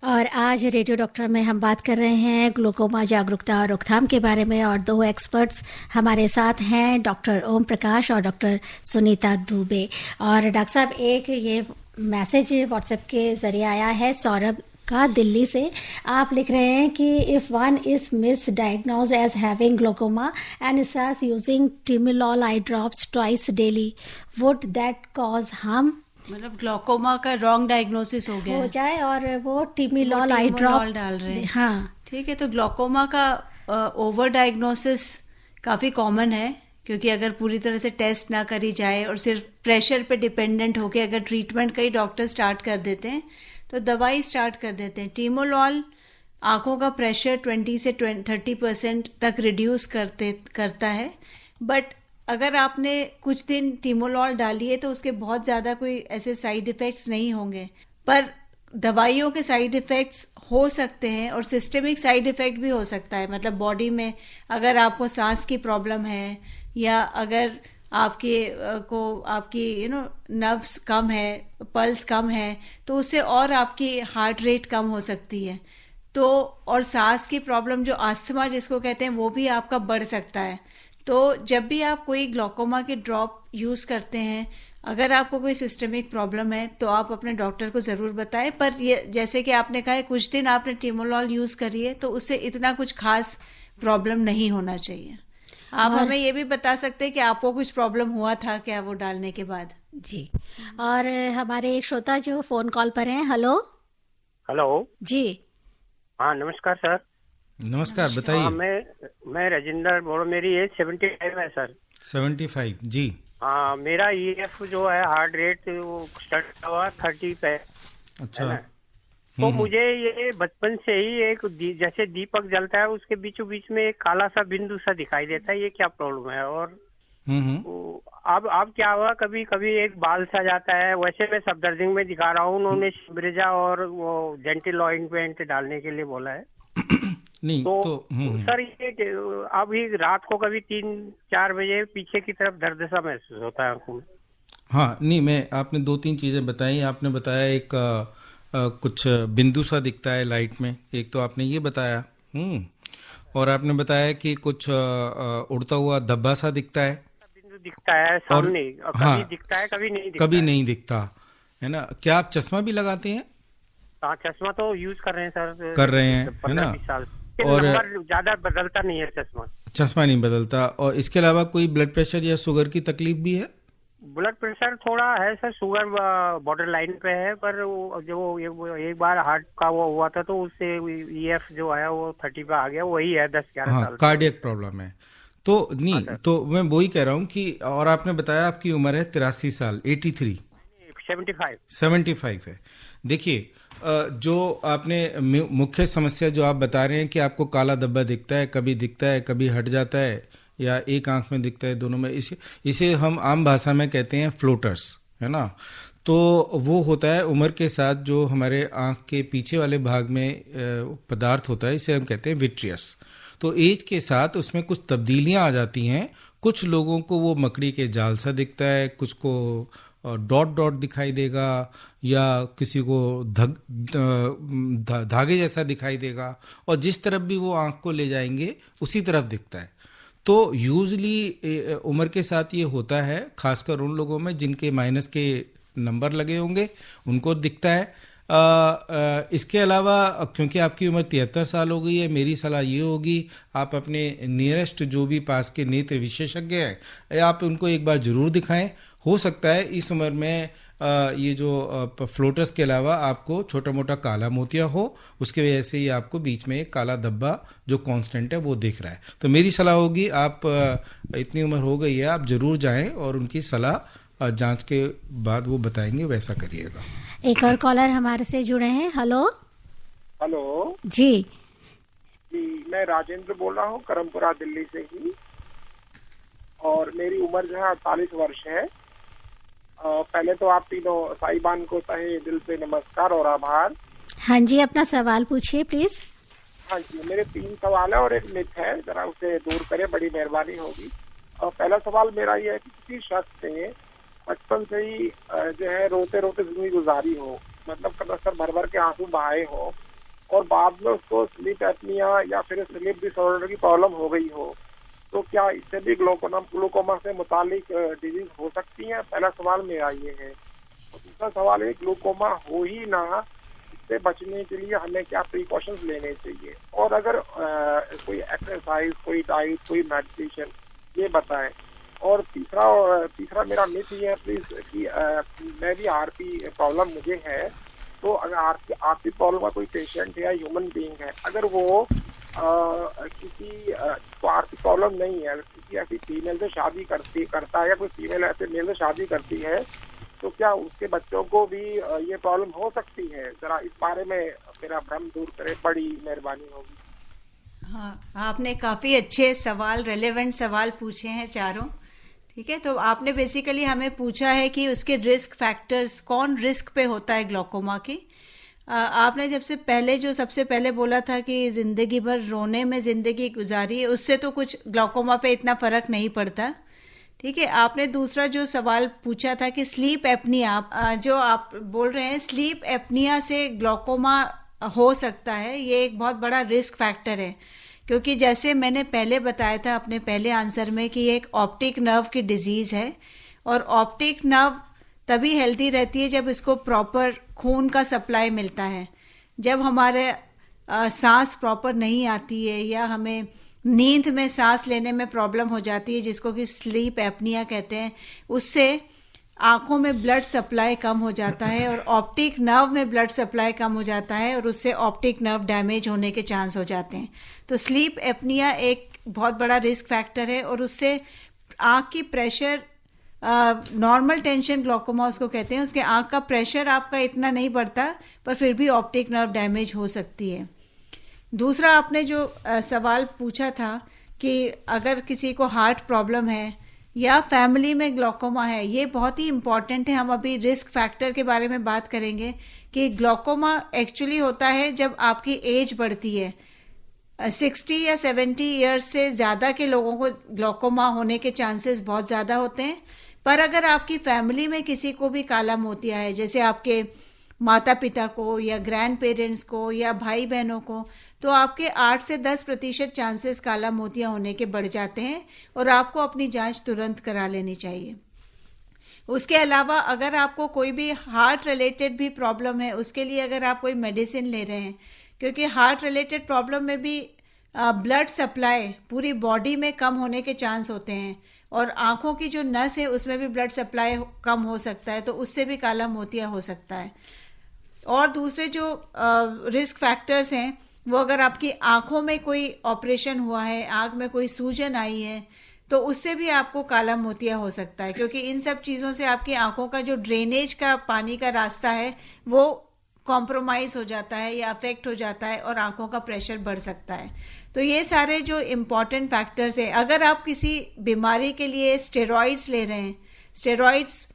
और आज रेडियो डॉक्टर में हम बात कर रहे हैं ग्लूकोमा जागरूकता और रोकथाम के बारे में। और दो एक्सपर्ट्स हमारे साथ हैं, डॉक्टर ओम प्रकाश और डॉक्टर सुनीता दुबे। और डॉक्टर साहब, एक ये मैसेज व्हाट्सएप के जरिए आया है सौरभ का दिल्ली से। आप लिख रहे हैं कि if one is misdiagnosed as having glaucoma and starts using timolol eye drops twice daily, would that cause harm? मतलब ग्लूकोमा का रॉन्ग डायग्नोसिस हो गया हो जाए और वो टिमिलॉल आई ड्रॉप डाल रहे हैं। हाँ, ठीक है। तो ग्लूकोमा का ओवर डायग्नोसिस काफ़ी कॉमन है, क्योंकि अगर पूरी तरह से टेस्ट ना करी जाए और सिर्फ प्रेशर पे डिपेंडेंट होके अगर ट्रीटमेंट कई डॉक्टर स्टार्ट कर देते हैं तो दवाई स्टार्ट कर देते हैं। टिमोलॉल आंखों का प्रेशर 20 से 30% तक रिड्यूस करता है, बट अगर आपने कुछ दिन टिमोलॉल डाली है तो उसके बहुत ज़्यादा कोई ऐसे साइड इफ़ेक्ट्स नहीं होंगे, पर दवाइयों के साइड इफ़ेक्ट्स हो सकते हैं और सिस्टमिक साइड इफ़ेक्ट भी हो सकता है। मतलब बॉडी में अगर आपको सांस की प्रॉब्लम है या अगर आपकी नर्व्स कम है, पल्स कम है, तो उससे और आपकी हार्ट रेट कम हो सकती है। तो और सांस की प्रॉब्लम जो अस्थमा जिसको कहते हैं वो भी आपका बढ़ सकता है। तो जब भी आप कोई ग्लूकोमा के ड्रॉप यूज़ करते हैं, अगर आपको कोई सिस्टमिक प्रॉब्लम है तो आप अपने डॉक्टर को ज़रूर बताएं। पर ये जैसे कि आपने कहा है कुछ दिन आपने टिमोलॉल यूज़ करी है तो उससे इतना कुछ खास प्रॉब्लम नहीं होना चाहिए। आप हमें ये भी बता सकते हैं कि आपको कुछ प्रॉब्लम हुआ था क्या वो डालने के बाद? जी। और हमारे एक श्रोता जो फोन कॉल पर हैं। हेलो जी। हाँ, नमस्कार सर। नमस्कार, बताइए। मैं राजेंद्र बोल, मेरी एज 75 है सर। 75 जी। हाँ, मेरा EF जो है हार्ट रेट वो स्टार्ट हुआ 30 पे। अच्छा। तो मुझे ये बचपन से ही एक जैसे दीपक जलता है उसके बीचों बीच में एक काला सा बिंदु सा दिखाई देता है, ये क्या प्रॉब्लम है? और अब क्या हुआ, कभी कभी एक बाल सा जाता है। वैसे मैं सफदरजंग में दिखा रहा हूँ, उन्होंने शिब्रेजा और वो जेंटिल ऑइंटमेंट डालने के लिए बोला है। नहीं तो सर ये अभी रात को कभी 3-4 बजे पीछे की तरफ दर्द सा महसूस होता है आंखों में। हाँ, नहीं, मैं आपने 2-3 चीजें बताई। आपने बताया एक कुछ बिंदु सा दिखता है लाइट में, एक तो आपने ये बताया। और आपने बताया कि कुछ उड़ता हुआ धब्बा सा दिखता है, बिंदु दिखता है सामने, और कभी दिखता है कभी नहीं दिखता, है ना? क्या आप चश्मा भी लगाते हैं? हाँ, चश्मा तो यूज कर रहे हैं सर, कर रहे हैं, है ना? और ज्यादा बदलता नहीं है चश्मा नहीं बदलता। और इसके अलावा कोई ब्लड प्रेशर या शुगर की तकलीफ भी है? ब्लड प्रेशर थोड़ा है सर, शुगर बॉर्डर लाइन पे है, पर जो एक बार हार्ट का वो हुआ था तो उससे EF जो आया वो 30 पे आ गया, वही है 10-11 साल। कार्डियक प्रॉब्लम है तो नहीं। तो मैं वही कह रहा हूँ कि, और आपने बताया आपकी उम्र है 83 साल, 75 है। देखिए, जो आपने मुख्य समस्या जो आप बता रहे हैं कि आपको काला धब्बा दिखता है, कभी हट जाता है या एक आंख में दिखता है, दोनों में, इसे हम आम भाषा में कहते हैं फ्लोटर्स, है ना। तो वो होता है उम्र के साथ, जो हमारे आंख के पीछे वाले भाग में पदार्थ होता है, इसे हम कहते हैं विट्रियस। तो एज के साथ उसमें कुछ तब्दीलियां आ जाती हैं। कुछ लोगों को वो मकड़ी के जाल सा दिखता है, कुछ को डॉट डॉट दिखाई देगा, या किसी को धागे जैसा दिखाई देगा, और जिस तरफ भी वो आंख को ले जाएंगे उसी तरफ दिखता है। तो यूजली उम्र के साथ ये होता है, खासकर उन लोगों में जिनके माइनस के नंबर लगे होंगे उनको दिखता है। इसके अलावा क्योंकि आपकी उम्र 73 साल हो गई है, मेरी सलाह ये होगी आप अपने नियरेस्ट जो भी पास के नेत्र विशेषज्ञ हैं आप उनको एक बार ज़रूर दिखाएं। हो सकता है इस उम्र में ये जो फ्लोटर्स के अलावा आपको छोटा मोटा काला मोतिया हो, उसके वजह से ही आपको बीच में एक काला धब्बा जो कांस्टेंट है वो दिख रहा है। तो मेरी सलाह होगी, आप इतनी उम्र हो गई है, आप ज़रूर जाएं और उनकी सलाह जांच के बाद वो बताएंगे, वैसा करिएगा। एक और कॉलर हमारे से जुड़े हैं। हेलो जी, मैं राजेंद्र बोल रहा हूँ, करमपुरा दिल्ली से ही, और मेरी उम्र जो है 48 वर्ष है। पहले तो आप तीनों साहिबान को तहे दिल से नमस्कार और आभार। हाँ जी, अपना सवाल पूछिए प्लीज। हाँ जी, मेरे 3 सवाल है और एक मिथ है, जरा उसे दूर करें, बड़ी मेहरबानी होगी। पहला सवाल मेरा ये है कि किसी शख्स ने बचपन से ही जो है रोते रोते जिंदगी गुजारी हो, मतलब कदर भर भर के आंसू बहाए हो, और बाद में उसको स्लीप एपनिया या फिर स्लीप डिसऑर्डर की प्रॉब्लम हो गई हो, तो क्या इससे भी ग्लूकोमा से मुतालिक डिजीज हो सकती है? पहला सवाल मेरा ये है। और दूसरा सवाल है, ग्लूकोमा हो ही ना, इससे बचने के लिए हमें क्या प्रिकॉशंस लेने चाहिए, और अगर कोई एक्सरसाइज, कोई डाइट, कोई मेडिटेशन, ये बताएं। और तीसरा मेरा मिथ ये है प्लीज कि मैं भी आरपी प्रॉब्लम मुझे है, तो अगर आरपी प्रॉब्लम का कोई पेशेंट है या ह्यूमन बीइंग है, अगर वो किसी तो आरपी प्रॉब्लम नहीं है, किसी ऐसी फीमेल से शादी करता है या कोई फीमेल ऐसे मेल से शादी करती है, तो क्या उसके बच्चों को भी ये प्रॉब्लम हो सकती है? जरा इस बारे में मेरा भ्रम दूर करें, बड़ी मेहरबानी होगी। हाँ, आपने काफ़ी अच्छे सवाल, रेलेवेंट सवाल पूछे हैं चारों। ठीक है, तो आपने बेसिकली हमें पूछा है कि उसके रिस्क फैक्टर्स, कौन रिस्क पे होता है ग्लूकोमा के। आपने सबसे पहले बोला था कि ज़िंदगी भर रोने में ज़िंदगी गुजारी है, उससे तो कुछ ग्लूकोमा पे इतना फ़र्क नहीं पड़ता। ठीक है, आपने दूसरा जो सवाल पूछा था कि स्लीप एपनिया, जो आप बोल रहे हैं स्लीप एपनिया से ग्लूकोमा हो सकता है, ये एक बहुत बड़ा रिस्क फैक्टर है, क्योंकि जैसे मैंने पहले बताया था अपने पहले आंसर में कि ये एक ऑप्टिक नर्व की डिजीज़ है, और ऑप्टिक नर्व तभी हेल्दी रहती है जब इसको प्रॉपर खून का सप्लाई मिलता है। जब हमारे सांस प्रॉपर नहीं आती है या हमें नींद में सांस लेने में प्रॉब्लम हो जाती है, जिसको कि स्लीप एपनिया कहते हैं, उससे आंखों में ब्लड सप्लाई कम हो जाता है और ऑप्टिक नर्व में ब्लड सप्लाई कम हो जाता है, और उससे ऑप्टिक नर्व डैमेज होने के चांस हो जाते हैं। तो स्लीप एपनिया एक बहुत बड़ा रिस्क फैक्टर है, और उससे आंख की प्रेशर, नॉर्मल टेंशन ग्लूकोमा उसको कहते हैं, उसके आंख का प्रेशर आपका इतना नहीं बढ़ता, पर फिर भी ऑप्टिक नर्व डैमेज हो सकती है। दूसरा आपने जो सवाल पूछा था कि अगर किसी को हार्ट प्रॉब्लम है या फैमिली में ग्लूकोमा है, ये बहुत ही इम्पॉर्टेंट है। हम अभी रिस्क फैक्टर के बारे में बात करेंगे कि ग्लूकोमा एक्चुअली होता है जब आपकी एज बढ़ती है। 60 या 70 ईयर्स से ज़्यादा के लोगों को ग्लूकोमा होने के चांसेस बहुत ज़्यादा होते हैं। पर अगर आपकी फैमिली में किसी को भी काला मोतिया है, जैसे आपके माता पिता को या ग्रैंड पेरेंट्स को या भाई बहनों को, तो आपके 8 से 10% चांसेस काला मोतिया होने के बढ़ जाते हैं, और आपको अपनी जांच तुरंत करा लेनी चाहिए। उसके अलावा अगर आपको कोई भी हार्ट रिलेटेड भी प्रॉब्लम है, उसके लिए अगर आप कोई मेडिसिन ले रहे हैं, क्योंकि हार्ट रिलेटेड प्रॉब्लम में भी ब्लड सप्लाई पूरी बॉडी में कम होने के चांस होते हैं, और आंखों की जो नस है उसमें भी ब्लड सप्लाई कम हो सकता है, तो उससे भी काला मोतिया हो सकता है। और दूसरे जो रिस्क फैक्टर्स हैं, वो अगर आपकी आंखों में कोई ऑपरेशन हुआ है, आंख में कोई सूजन आई है, तो उससे भी आपको काला मोतिया हो सकता है, क्योंकि इन सब चीज़ों से आपकी आंखों का जो ड्रेनेज का पानी का रास्ता है वो कॉम्प्रोमाइज हो जाता है या अफेक्ट हो जाता है और आंखों का प्रेशर बढ़ सकता है। तो ये सारे जो इम्पॉर्टेंट फैक्टर्स हैं, अगर आप किसी बीमारी के लिए स्टेरॉइड्स ले रहे हैं, स्टेरॉइड्स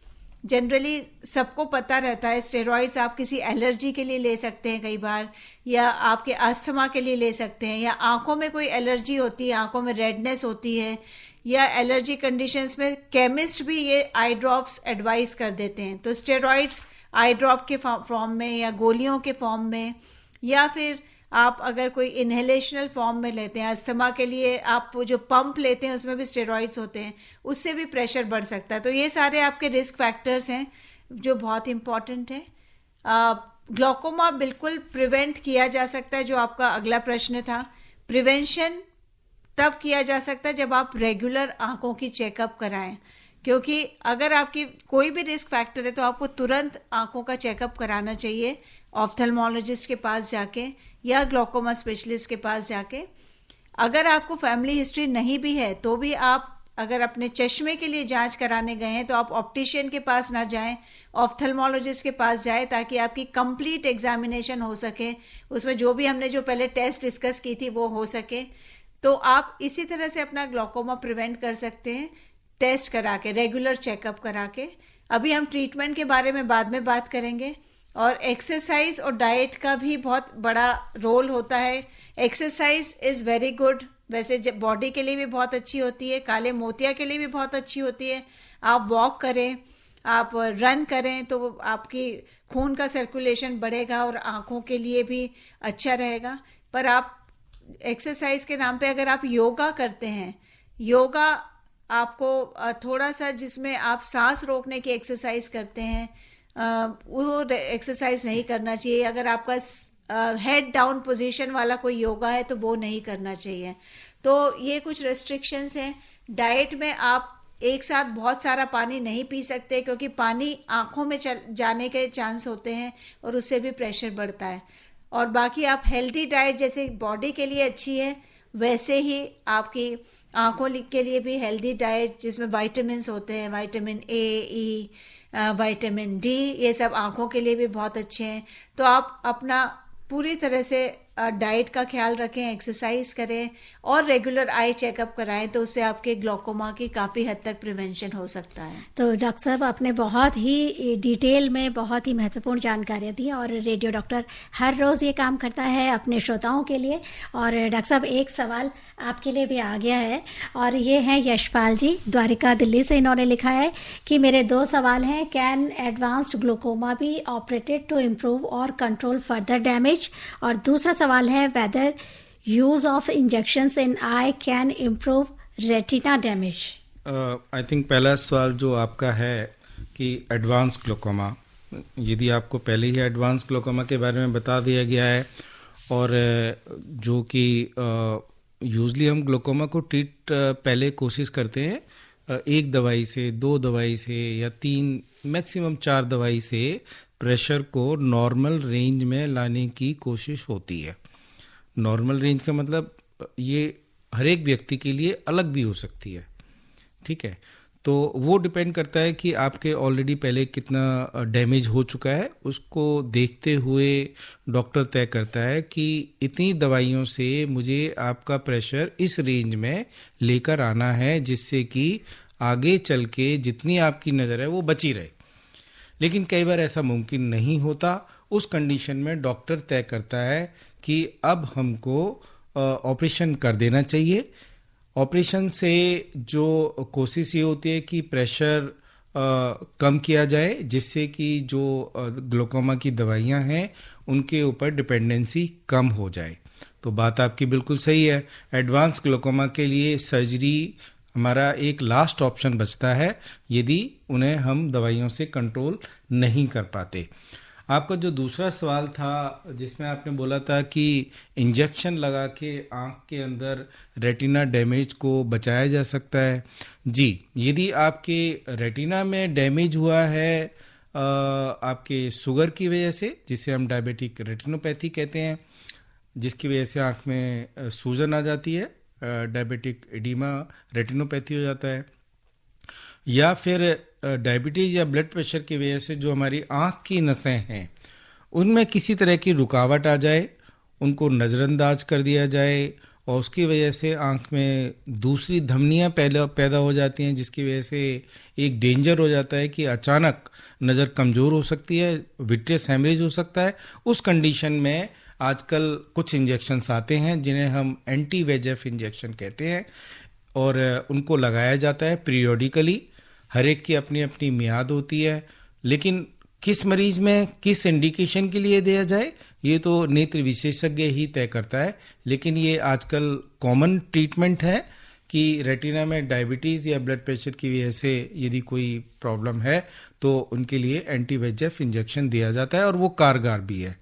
जनरली सबको पता रहता है, स्टेरॉइड्स आप किसी एलर्जी के लिए ले सकते हैं कई बार, या आपके अस्थमा के लिए ले सकते हैं, या आंखों में कोई एलर्जी होती है, आंखों में रेडनेस होती है, या एलर्जी कंडीशंस में केमिस्ट भी ये आई ड्रॉप्स एडवाइस कर देते हैं। तो स्टेरॉइड्स आई ड्रॉप के फॉर्म में या गोलियों के फॉर्म में, या फिर आप अगर कोई इनहेलेशनल फॉर्म में लेते हैं, अस्थमा के लिए आप वो जो पंप लेते हैं उसमें भी स्टेरॉइड्स होते हैं, उससे भी प्रेशर बढ़ सकता है। तो ये सारे आपके रिस्क फैक्टर्स हैं जो बहुत इंपॉर्टेंट हैं। ग्लोकोमा बिल्कुल प्रिवेंट किया जा सकता है, जो आपका अगला प्रश्न था। प्रिवेंशन तब किया जा सकता है जब आप रेगुलर आंखों की चेकअप कराएं, क्योंकि अगर आपकी कोई भी रिस्क फैक्टर है तो आपको तुरंत आंखों का चेकअप कराना चाहिए ऑफ्थल्मोलॉजिस्ट के पास जाके या ग्लोकोमा स्पेशलिस्ट के पास जाके। अगर आपको फैमिली हिस्ट्री नहीं भी है तो भी आप अगर अपने चश्मे के लिए जांच कराने गए हैं तो आप ऑप्टिशियन के पास ना जाएं, ऑफ्थल्मोलॉजिस्ट के पास जाएं, ताकि आपकी कंप्लीट एग्जामिनेशन हो सके, उसमें जो भी हमने जो पहले टेस्ट डिस्कस की थी वो हो सके। तो आप इसी तरह से अपना ग्लोकोमा प्रिवेंट कर सकते हैं, टेस्ट करा के, रेगुलर चेकअप करा के। अभी हम ट्रीटमेंट के बारे में बाद में बात करेंगे। और एक्सरसाइज और डाइट का भी बहुत बड़ा रोल होता है। एक्सरसाइज इज़ वेरी गुड, वैसे बॉडी के लिए भी बहुत अच्छी होती है, काले मोतिया के लिए भी बहुत अच्छी होती है। आप वॉक करें, आप रन करें तो आपकी खून का सर्कुलेशन बढ़ेगा और आँखों के लिए भी अच्छा रहेगा। पर आप एक्सरसाइज के नाम पे अगर आप योगा करते हैं, योगा आपको थोड़ा सा जिसमें आप सांस रोकने की एक्सरसाइज करते हैं वो एक्सरसाइज नहीं करना चाहिए। अगर आपका हेड डाउन पोजीशन वाला कोई योगा है तो वो नहीं करना चाहिए। तो ये कुछ रेस्ट्रिक्शंस हैं। डाइट में आप एक साथ बहुत सारा पानी नहीं पी सकते, क्योंकि पानी आंखों में जाने के चांस होते हैं और उससे भी प्रेशर बढ़ता है। और बाकी आप हेल्दी डाइट, जैसे बॉडी के लिए अच्छी है वैसे ही आपकी आंखों के लिए भी हेल्दी डाइट जिसमें विटामिन्स होते हैं, vitamin A, E, vitamin D, ये सब आंखों के लिए भी बहुत अच्छे हैं। तो आप अपना पूरी तरह से डाइट का ख्याल रखें, एक्सरसाइज करें और रेगुलर आई चेकअप कराएं, तो उससे आपके ग्लोकोमा की काफ़ी हद तक प्रिवेंशन हो सकता है। तो डॉक्टर साहब आपने बहुत ही डिटेल में बहुत ही महत्वपूर्ण जानकारियाँ दी, और रेडियो डॉक्टर हर रोज़ ये काम करता है अपने श्रोताओं के लिए। और डॉक्टर साहब एक सवाल आपके लिए भी आ गया है, और ये है यशपाल जी द्वारिका दिल्ली से। इन्होंने लिखा है कि मेरे 2 सवाल हैं। Can advanced glaucoma be operated to improve और कंट्रोल फर्दर डैमेज? और दूसरा सवाल है whether use of injections in eye can improve retina damage? I think पहला सवाल जो आपका है कि एडवांस ग्लोकोमा, यदि आपको पहले ही एडवांस ग्लोकोमा के बारे में बता दिया गया है, और जो कि यूजली हम ग्लोकोमा को ट्रीट पहले कोशिश करते हैं 1 दवाई से, 2 दवाई से या 3 मैक्सिमम 4 दवाई से प्रेशर को नॉर्मल रेंज में लाने की कोशिश होती है। नॉर्मल रेंज का मतलब ये हर एक व्यक्ति के लिए अलग भी हो सकती है, ठीक है। तो वो डिपेंड करता है कि आपके ऑलरेडी पहले कितना डैमेज हो चुका है, उसको देखते हुए डॉक्टर तय करता है कि इतनी दवाइयों से मुझे आपका प्रेशर इस रेंज में लेकर आना है जिससे कि आगे चल के जितनी आपकी नज़र है वो बची रहे। लेकिन कई बार ऐसा मुमकिन नहीं होता। उस कंडीशन में डॉक्टर तय करता है कि अब हमको ऑपरेशन कर देना चाहिए। ऑपरेशन से जो कोशिश ये होती है कि प्रेशर कम किया जाए, जिससे कि जो ग्लोकोमा की दवाइयां हैं उनके ऊपर डिपेंडेंसी कम हो जाए। तो बात आपकी बिल्कुल सही है। एडवांस ग्लोकोमा के लिए सर्जरी हमारा एक लास्ट ऑप्शन बचता है यदि उन्हें हम दवाइयों से कंट्रोल नहीं कर पाते। आपका जो दूसरा सवाल था जिसमें आपने बोला था कि इंजेक्शन लगा के आँख के अंदर रेटिना डैमेज को बचाया जा सकता है, जी, यदि आपके रेटिना में डैमेज हुआ है आपके शुगर की वजह से, जिसे हम डायबिटिक रेटिनोपैथी कहते हैं, जिसकी वजह से आँख में सूजन आ जाती है, डायबिटिक एडिमा रेटिनोपैथी हो जाता है, या फिर डायबिटीज़ या ब्लड प्रेशर की वजह से जो हमारी आँख की नसें हैं उनमें किसी तरह की रुकावट आ जाए, उनको नज़रअंदाज कर दिया जाए और उसकी वजह से आँख में दूसरी धमनियाँ पैदा हो जाती हैं, जिसकी वजह से एक डेंजर हो जाता है कि अचानक नज़र कमज़ोर हो सकती है, विट्रियस हैमरेज हो सकता है। उस कंडीशन में आजकल कुछ इंजेक्शन्स आते हैं जिन्हें हम एंटी VEGF इंजेक्शन कहते हैं और उनको लगाया जाता है पीरियोडिकली। हर एक की अपनी अपनी मियाद होती है, लेकिन किस मरीज में किस इंडिकेशन के लिए दिया जाए ये तो नेत्र विशेषज्ञ ही तय करता है। लेकिन ये आजकल कॉमन ट्रीटमेंट है कि रेटिना में डायबिटीज़ या ब्लड प्रेशर की वजह से यदि कोई प्रॉब्लम है तो उनके लिए एंटी VEGF इंजेक्शन दिया जाता है और वो कारगर भी है।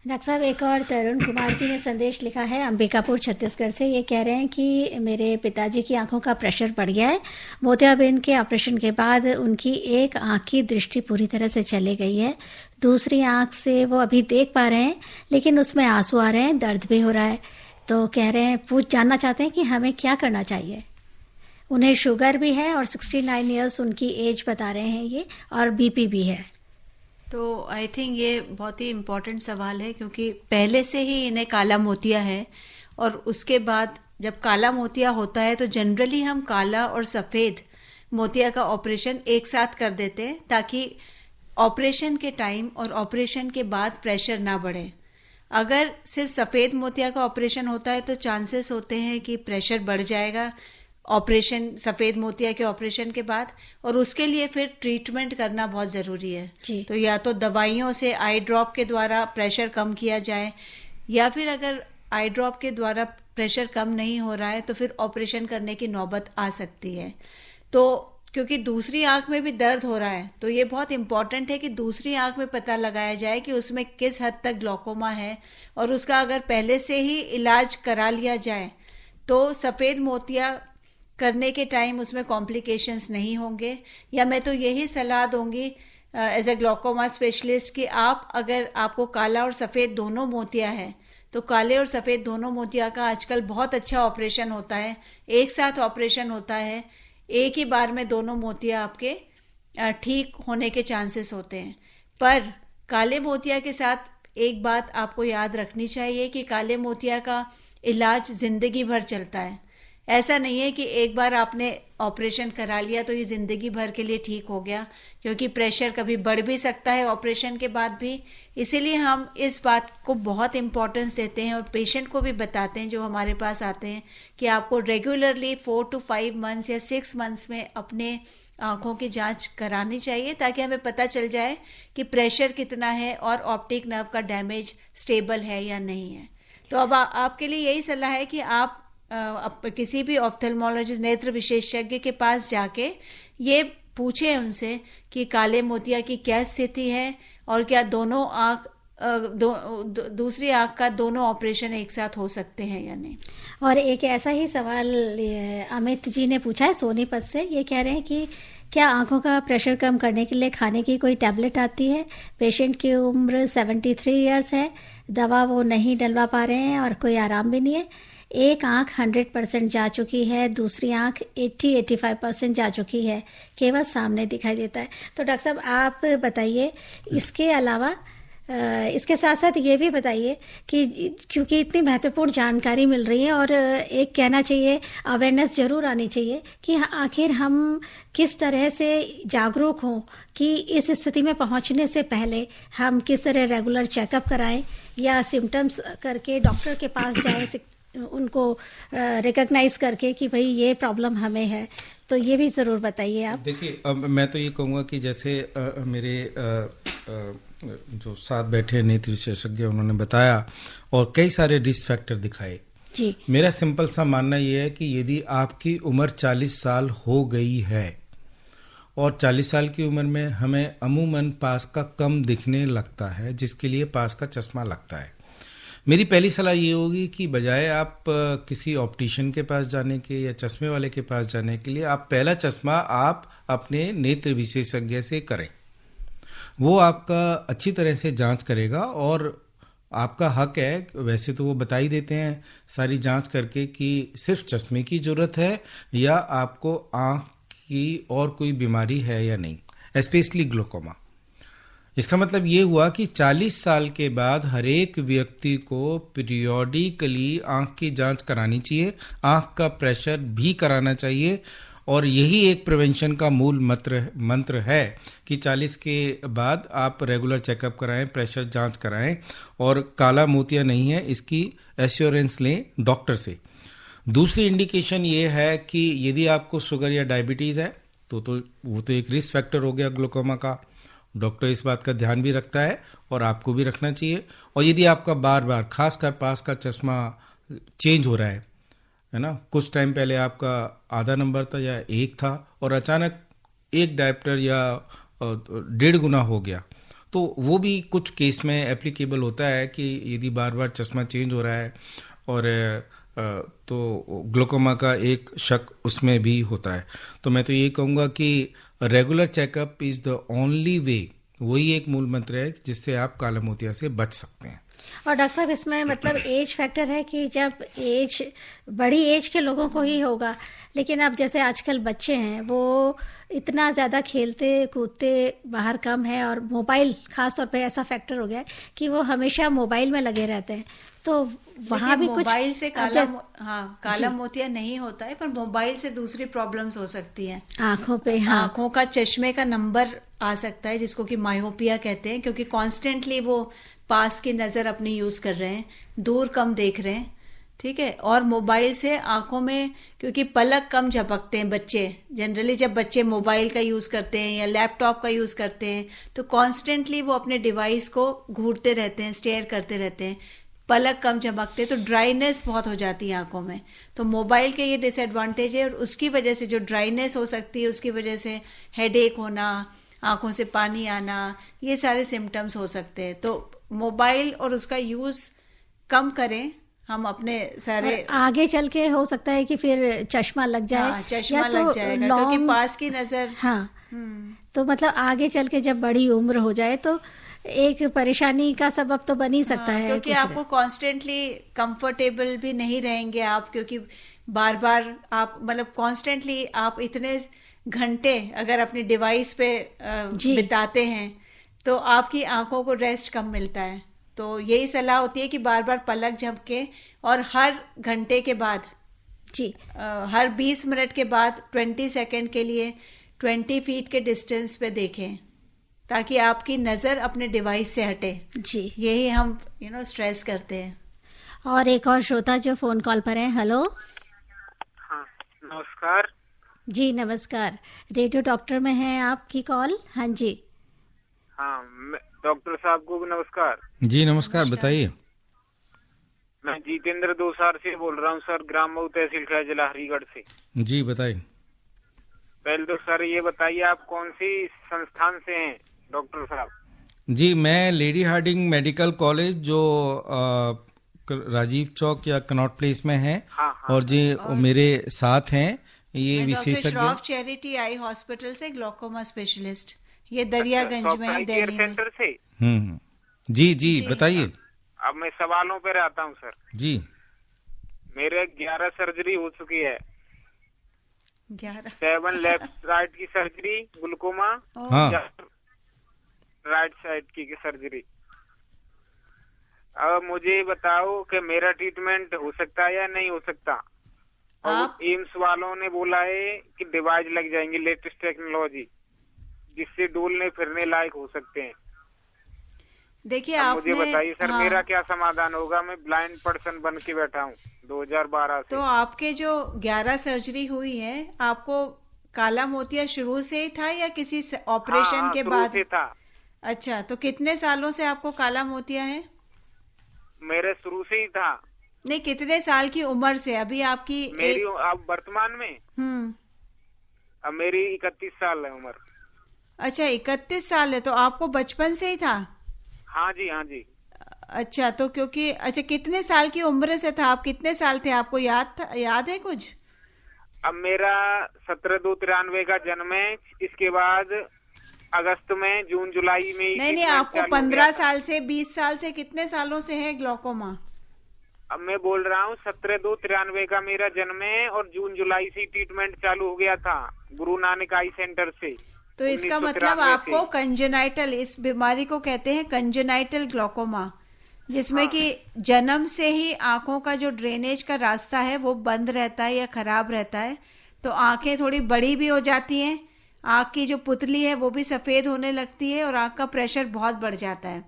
डॉक्टर साहब, एक और तरुण कुमार जी ने संदेश लिखा है अंबिकापुर छत्तीसगढ़ से। ये कह रहे हैं कि मेरे पिताजी की आंखों का प्रेशर बढ़ गया है। मोतियाबिंद के ऑपरेशन के बाद उनकी एक आंख की दृष्टि पूरी तरह से चली गई है, दूसरी आंख से वो अभी देख पा रहे हैं लेकिन उसमें आंसू आ रहे हैं, दर्द भी हो रहा है। तो कह रहे हैं, जानना चाहते हैं कि हमें क्या करना चाहिए। उन्हें शुगर भी है और 69 ईयर्स उनकी एज बता रहे हैं ये, और BP भी है। तो आई थिंक ये बहुत ही इम्पोर्टेंट सवाल है, क्योंकि पहले से ही इन्हें काला मोतिया है और उसके बाद जब काला मोतिया होता है तो जनरली हम काला और सफ़ेद मोतिया का ऑपरेशन एक साथ कर देते हैं ताकि ऑपरेशन के टाइम और ऑपरेशन के बाद प्रेशर ना बढ़े। अगर सिर्फ सफ़ेद मोतिया का ऑपरेशन होता है तो चांसेस होते हैं कि प्रेशर बढ़ जाएगा ऑपरेशन, सफ़ेद मोतिया के ऑपरेशन के बाद, और उसके लिए फिर ट्रीटमेंट करना बहुत ज़रूरी है। तो या तो दवाइयों से आई ड्रॉप के द्वारा प्रेशर कम किया जाए, या फिर अगर आई ड्रॉप के द्वारा प्रेशर कम नहीं हो रहा है तो फिर ऑपरेशन करने की नौबत आ सकती है। तो क्योंकि दूसरी आंख में भी दर्द हो रहा है तो ये बहुत इम्पॉर्टेंट है कि दूसरी आंख में पता लगाया जाए कि उसमें किस हद तक ग्लौकोमा है, और उसका अगर पहले से ही इलाज करा लिया जाए तो सफ़ेद मोतिया करने के टाइम उसमें कॉम्प्लिकेशंस नहीं होंगे। या मैं तो यही सलाह दूंगी एज ए ग्लौकोमा स्पेशलिस्ट कि अगर आपको काला और सफ़ेद दोनों मोतिया है तो काले और सफ़ेद दोनों मोतिया का आजकल बहुत अच्छा ऑपरेशन होता है, एक साथ ऑपरेशन होता है, एक ही बार में दोनों मोतिया आपके ठीक होने के चांसेस होते हैं। पर काले मोतिया के साथ एक बात आपको याद रखनी चाहिए कि काले मोतिया का इलाज ज़िंदगी भर चलता है। ऐसा नहीं है कि एक बार आपने ऑपरेशन करा लिया तो ये ज़िंदगी भर के लिए ठीक हो गया, क्योंकि प्रेशर कभी बढ़ भी सकता है ऑपरेशन के बाद भी। इसीलिए हम इस बात को बहुत इम्पोर्टेंस देते हैं और पेशेंट को भी बताते हैं जो हमारे पास आते हैं कि आपको रेगुलरली 4 to 5 मंथ्स या 6 मंथ्स में अपने आँखों की जांच करानी चाहिए ताकि हमें पता चल जाए कि प्रेशर कितना है और ऑप्टिक नर्व का डैमेज स्टेबल है या नहीं है। तो अब आपके लिए यही सलाह है कि आप किसी भी ऑफ्थेल्मोलॉजिस्ट, नेत्र विशेषज्ञ के पास जाके ये पूछें उनसे कि काले मोतिया की क्या स्थिति है और क्या दोनों आँख दूसरी आँख का दोनों ऑपरेशन एक साथ हो सकते हैं या नहीं। और एक ऐसा ही सवाल अमित जी ने पूछा है सोनीपत से। ये कह रहे हैं कि क्या आंखों का प्रेशर कम करने के लिए खाने की कोई टैबलेट आती है? पेशेंट की उम्र 73 ईयर्स है, दवा वो नहीं डलवा पा रहे हैं और कोई आराम भी नहीं है। एक आंख 100% जा चुकी है, दूसरी आंख 80-85% जा चुकी है, केवल सामने दिखाई देता है। तो डॉक्टर साहब आप बताइए, इसके अलावा इसके साथ साथ ये भी बताइए कि क्योंकि इतनी महत्वपूर्ण जानकारी मिल रही है और एक कहना चाहिए अवेयरनेस जरूर आनी चाहिए कि आखिर हम किस तरह से जागरूक हों कि इस स्थिति में पहुंचने से पहले हम किस तरह रेगुलर चेकअप कराएं या सिम्टम्स करके डॉक्टर के पास जाएं, उनको रिकॉग्नाइज करके कि भाई ये प्रॉब्लम हमें है। तो ये भी ज़रूर बताइए आप। देखिए, अब मैं तो ये कहूँगा कि जैसे मेरे जो साथ बैठे नेत्र विशेषज्ञ उन्होंने बताया और कई सारे रिस्क फैक्टर दिखाए जी। मेरा सिंपल सा मानना ये है कि यदि आपकी उम्र 40 साल हो गई है और 40 साल की उम्र में हमें अमूमन पास का कम दिखने लगता है, जिसके लिए पास का चश्मा लगता है, मेरी पहली सलाह ये होगी कि बजाय आप किसी ऑप्टिशियन के पास जाने के या चश्मे वाले के पास जाने के लिए आप पहला चश्मा आप अपने नेत्र विशेषज्ञ से करें। वो आपका अच्छी तरह से जांच करेगा और आपका हक है, वैसे तो वो बता ही देते हैं सारी जांच करके कि सिर्फ चश्मे की ज़रूरत है या आपको आँख की और कोई बीमारी है या नहीं, स्पेशली ग्लूकोमा। इसका मतलब ये हुआ कि 40 साल के बाद हर एक व्यक्ति को पीरियोडिकली आंख की जांच करानी चाहिए, आंख का प्रेशर भी कराना चाहिए। और यही एक प्रिवेंशन का मूल मंत्र है कि 40 के बाद आप रेगुलर चेकअप कराएं, प्रेशर जांच कराएं, और काला मोतिया नहीं है इसकी एश्योरेंस लें डॉक्टर से। दूसरी इंडिकेशन ये है कि यदि आपको शुगर या डायबिटीज़ है तो वो तो एक रिस्क फैक्टर हो गया ग्लूकोमा का। डॉक्टर इस बात का ध्यान भी रखता है और आपको भी रखना चाहिए। और यदि आपका बार बार खासकर पास का चश्मा चेंज हो रहा है ना, कुछ टाइम पहले आपका आधा नंबर था या 1 था और अचानक 1 डायप्टर या 1.5 गुना हो गया, तो वो भी कुछ केस में एप्लीकेबल होता है कि यदि बार बार चश्मा चेंज हो रहा है और तो ग्लूकोमा का एक शक उसमें भी होता है। तो मैं तो ये कहूँगा कि regular checkup is the only way, वही एक मूल मंत्र है जिससे आप काला मोतिया से बच सकते हैं। और डॉक्टर साहब इसमें मतलब एज फैक्टर है कि जब एज बड़ी एज के लोगों को ही होगा, लेकिन अब जैसे आजकल बच्चे हैं वो इतना ज़्यादा खेलते कूदते बाहर कम है, और मोबाइल खास तौर पे ऐसा फैक्टर हो गया है कि वो हमेशा मोबाइल में लगे रहते हैं, तो वहाँ भी कुछ मोबाइल से काला मोतिया नहीं होता है, पर मोबाइल से दूसरी प्रॉब्लम्स हो सकती हैं आंखों पे। हाँ, आंखों का चश्मे का नंबर आ सकता है जिसको कि मायोपिया कहते हैं, क्योंकि कॉन्स्टेंटली वो पास की नज़र अपनी यूज़ कर रहे हैं, दूर कम देख रहे हैं, ठीक है। और मोबाइल से आंखों में, क्योंकि पलक कम झपकते हैं बच्चे, जनरली जब बच्चे मोबाइल का यूज़ करते हैं या लैपटॉप का यूज़ करते हैं तो कॉन्स्टेंटली वो अपने डिवाइस को घूरते रहते हैं, स्टेयर करते रहते हैं, पलक कम झपकते, तो ड्राइनेस बहुत हो जाती है आंखों में। तो मोबाइल के ये डिसएडवांटेज है, और उसकी वजह से जो ड्राइनेस हो सकती है उसकी वजह से हेडेक होना, आंखों से पानी आना, ये सारे सिम्टम्स हो सकते हैं। तो मोबाइल और उसका यूज़ कम करें हम अपने सारे। आगे चल के हो सकता है कि फिर चश्मा लग जाए। हाँ, चश्मा लग जाएगा क्योंकि पास की नज़र। हाँ, तो मतलब आगे चल के जब बड़ी उम्र हो जाए तो एक परेशानी का सबब तो बन ही सकता है, क्योंकि आपको कॉन्स्टेंटली कंफर्टेबल भी नहीं रहेंगे आप, क्योंकि बार बार आप मतलब कॉन्स्टेंटली आप इतने घंटे अगर अपनी डिवाइस पे बिताते हैं तो आपकी आंखों को रेस्ट कम मिलता है। तो यही सलाह होती है कि बार बार पलक झपके और हर घंटे के बाद हर 20 मिनट के बाद 20 सेकंड के लिए 20 फीट के डिस्टेंस पे देखें, ताकि आपकी नज़र अपने डिवाइस से हटे। जी, यही हम स्ट्रेस करते हैं। और एक और श्रोता जो फोन कॉल पर है। हेलो। हाँ, नमस्कार जी। नमस्कार, रेडियो डॉक्टर में है आपकी कॉल। हाँ जी। हाँ, डॉक्टर साहब को नमस्कार। जी नमस्कार, बताइए। मैं जितेंद्र दोसार से बोल रहा हूँ सर, ग्राम मऊ तहसील का जिला हरिगढ़ से। जी बताइए। पहले तो सर ये बताइए आप कौन सी संस्थान से हैं डॉक्टर साहब? जी, मैं लेडी हार्डिंग मेडिकल कॉलेज जो राजीव चौक या कनॉट प्लेस में है। हाँ, और जी मेरे साथ हैं ये विशेषज्ञ चैरिटी आई हॉस्पिटल से ग्लोकोमा स्पेशलिस्ट, ये दरियागंज में है, दिल्ली सेंटर से। जी बताइए। अब मैं सवालों पे रहता हूँ सर। जी, मेरे 11 सर्जरी हो चुकी है। 7 लेफ्ट राइट की सर्जरी ग्लूकोमा, हाँ, राइट साइड की सर्जरी। अब मुझे बताओ कि मेरा ट्रीटमेंट हो सकता है या नहीं हो सकता? और एम्स वालों ने बोला है कि डिवाइस लग जाएंगे, लेटेस्ट टेक्नोलॉजी, जिससे डोलने फिरने लायक हो सकते हैं। देखिए आप मुझे बताइए सर, मेरा क्या समाधान होगा? मैं ब्लाइंड पर्सन बन के बैठा हूँ 2012 से। तो आपके जो 11 सर्जरी हुई है, आपको काला मोतिया शुरू से ही था या किसी ऑपरेशन के बाद? से था। अच्छा, तो कितने सालों से आपको काला मोतिया है? मेरे शुरू से ही था। नहीं, कितने साल की उम्र से? अभी आपकी मेरी अब वर्तमान में अब मेरी 31 साल है उम्र। अच्छा, 31 साल है, तो आपको बचपन से ही था? हाँ जी, हाँ जी। अच्छा, तो क्योंकि अच्छा कितने साल की उम्र से था? आप कितने साल थे, आपको याद है कुछ? अब मेरा 17/2/93 का जन्म है। इसके बाद अगस्त में, जून जुलाई में नहीं, आपको 15 साल से 20 साल से कितने सालों से है ग्लोकोमा? अब मैं बोल रहा हूँ 17/2/93 का मेरा जन्म है और जून जुलाई से ट्रीटमेंट चालू हो गया था गुरु नानक आई सेंटर से। तो इसका मतलब आपको कंजेनाइटल, इस बीमारी को कहते हैं कंजेनाइटल ग्लोकोमा, जिसमें कि जन्म से ही आंखों का जो ड्रेनेज का रास्ता है वो बंद रहता है या खराब रहता है, तो आंखें थोड़ी बड़ी भी हो जाती हैं, आंख की जो पुतली है वो भी सफ़ेद होने लगती है और आंख का प्रेशर बहुत बढ़ जाता है।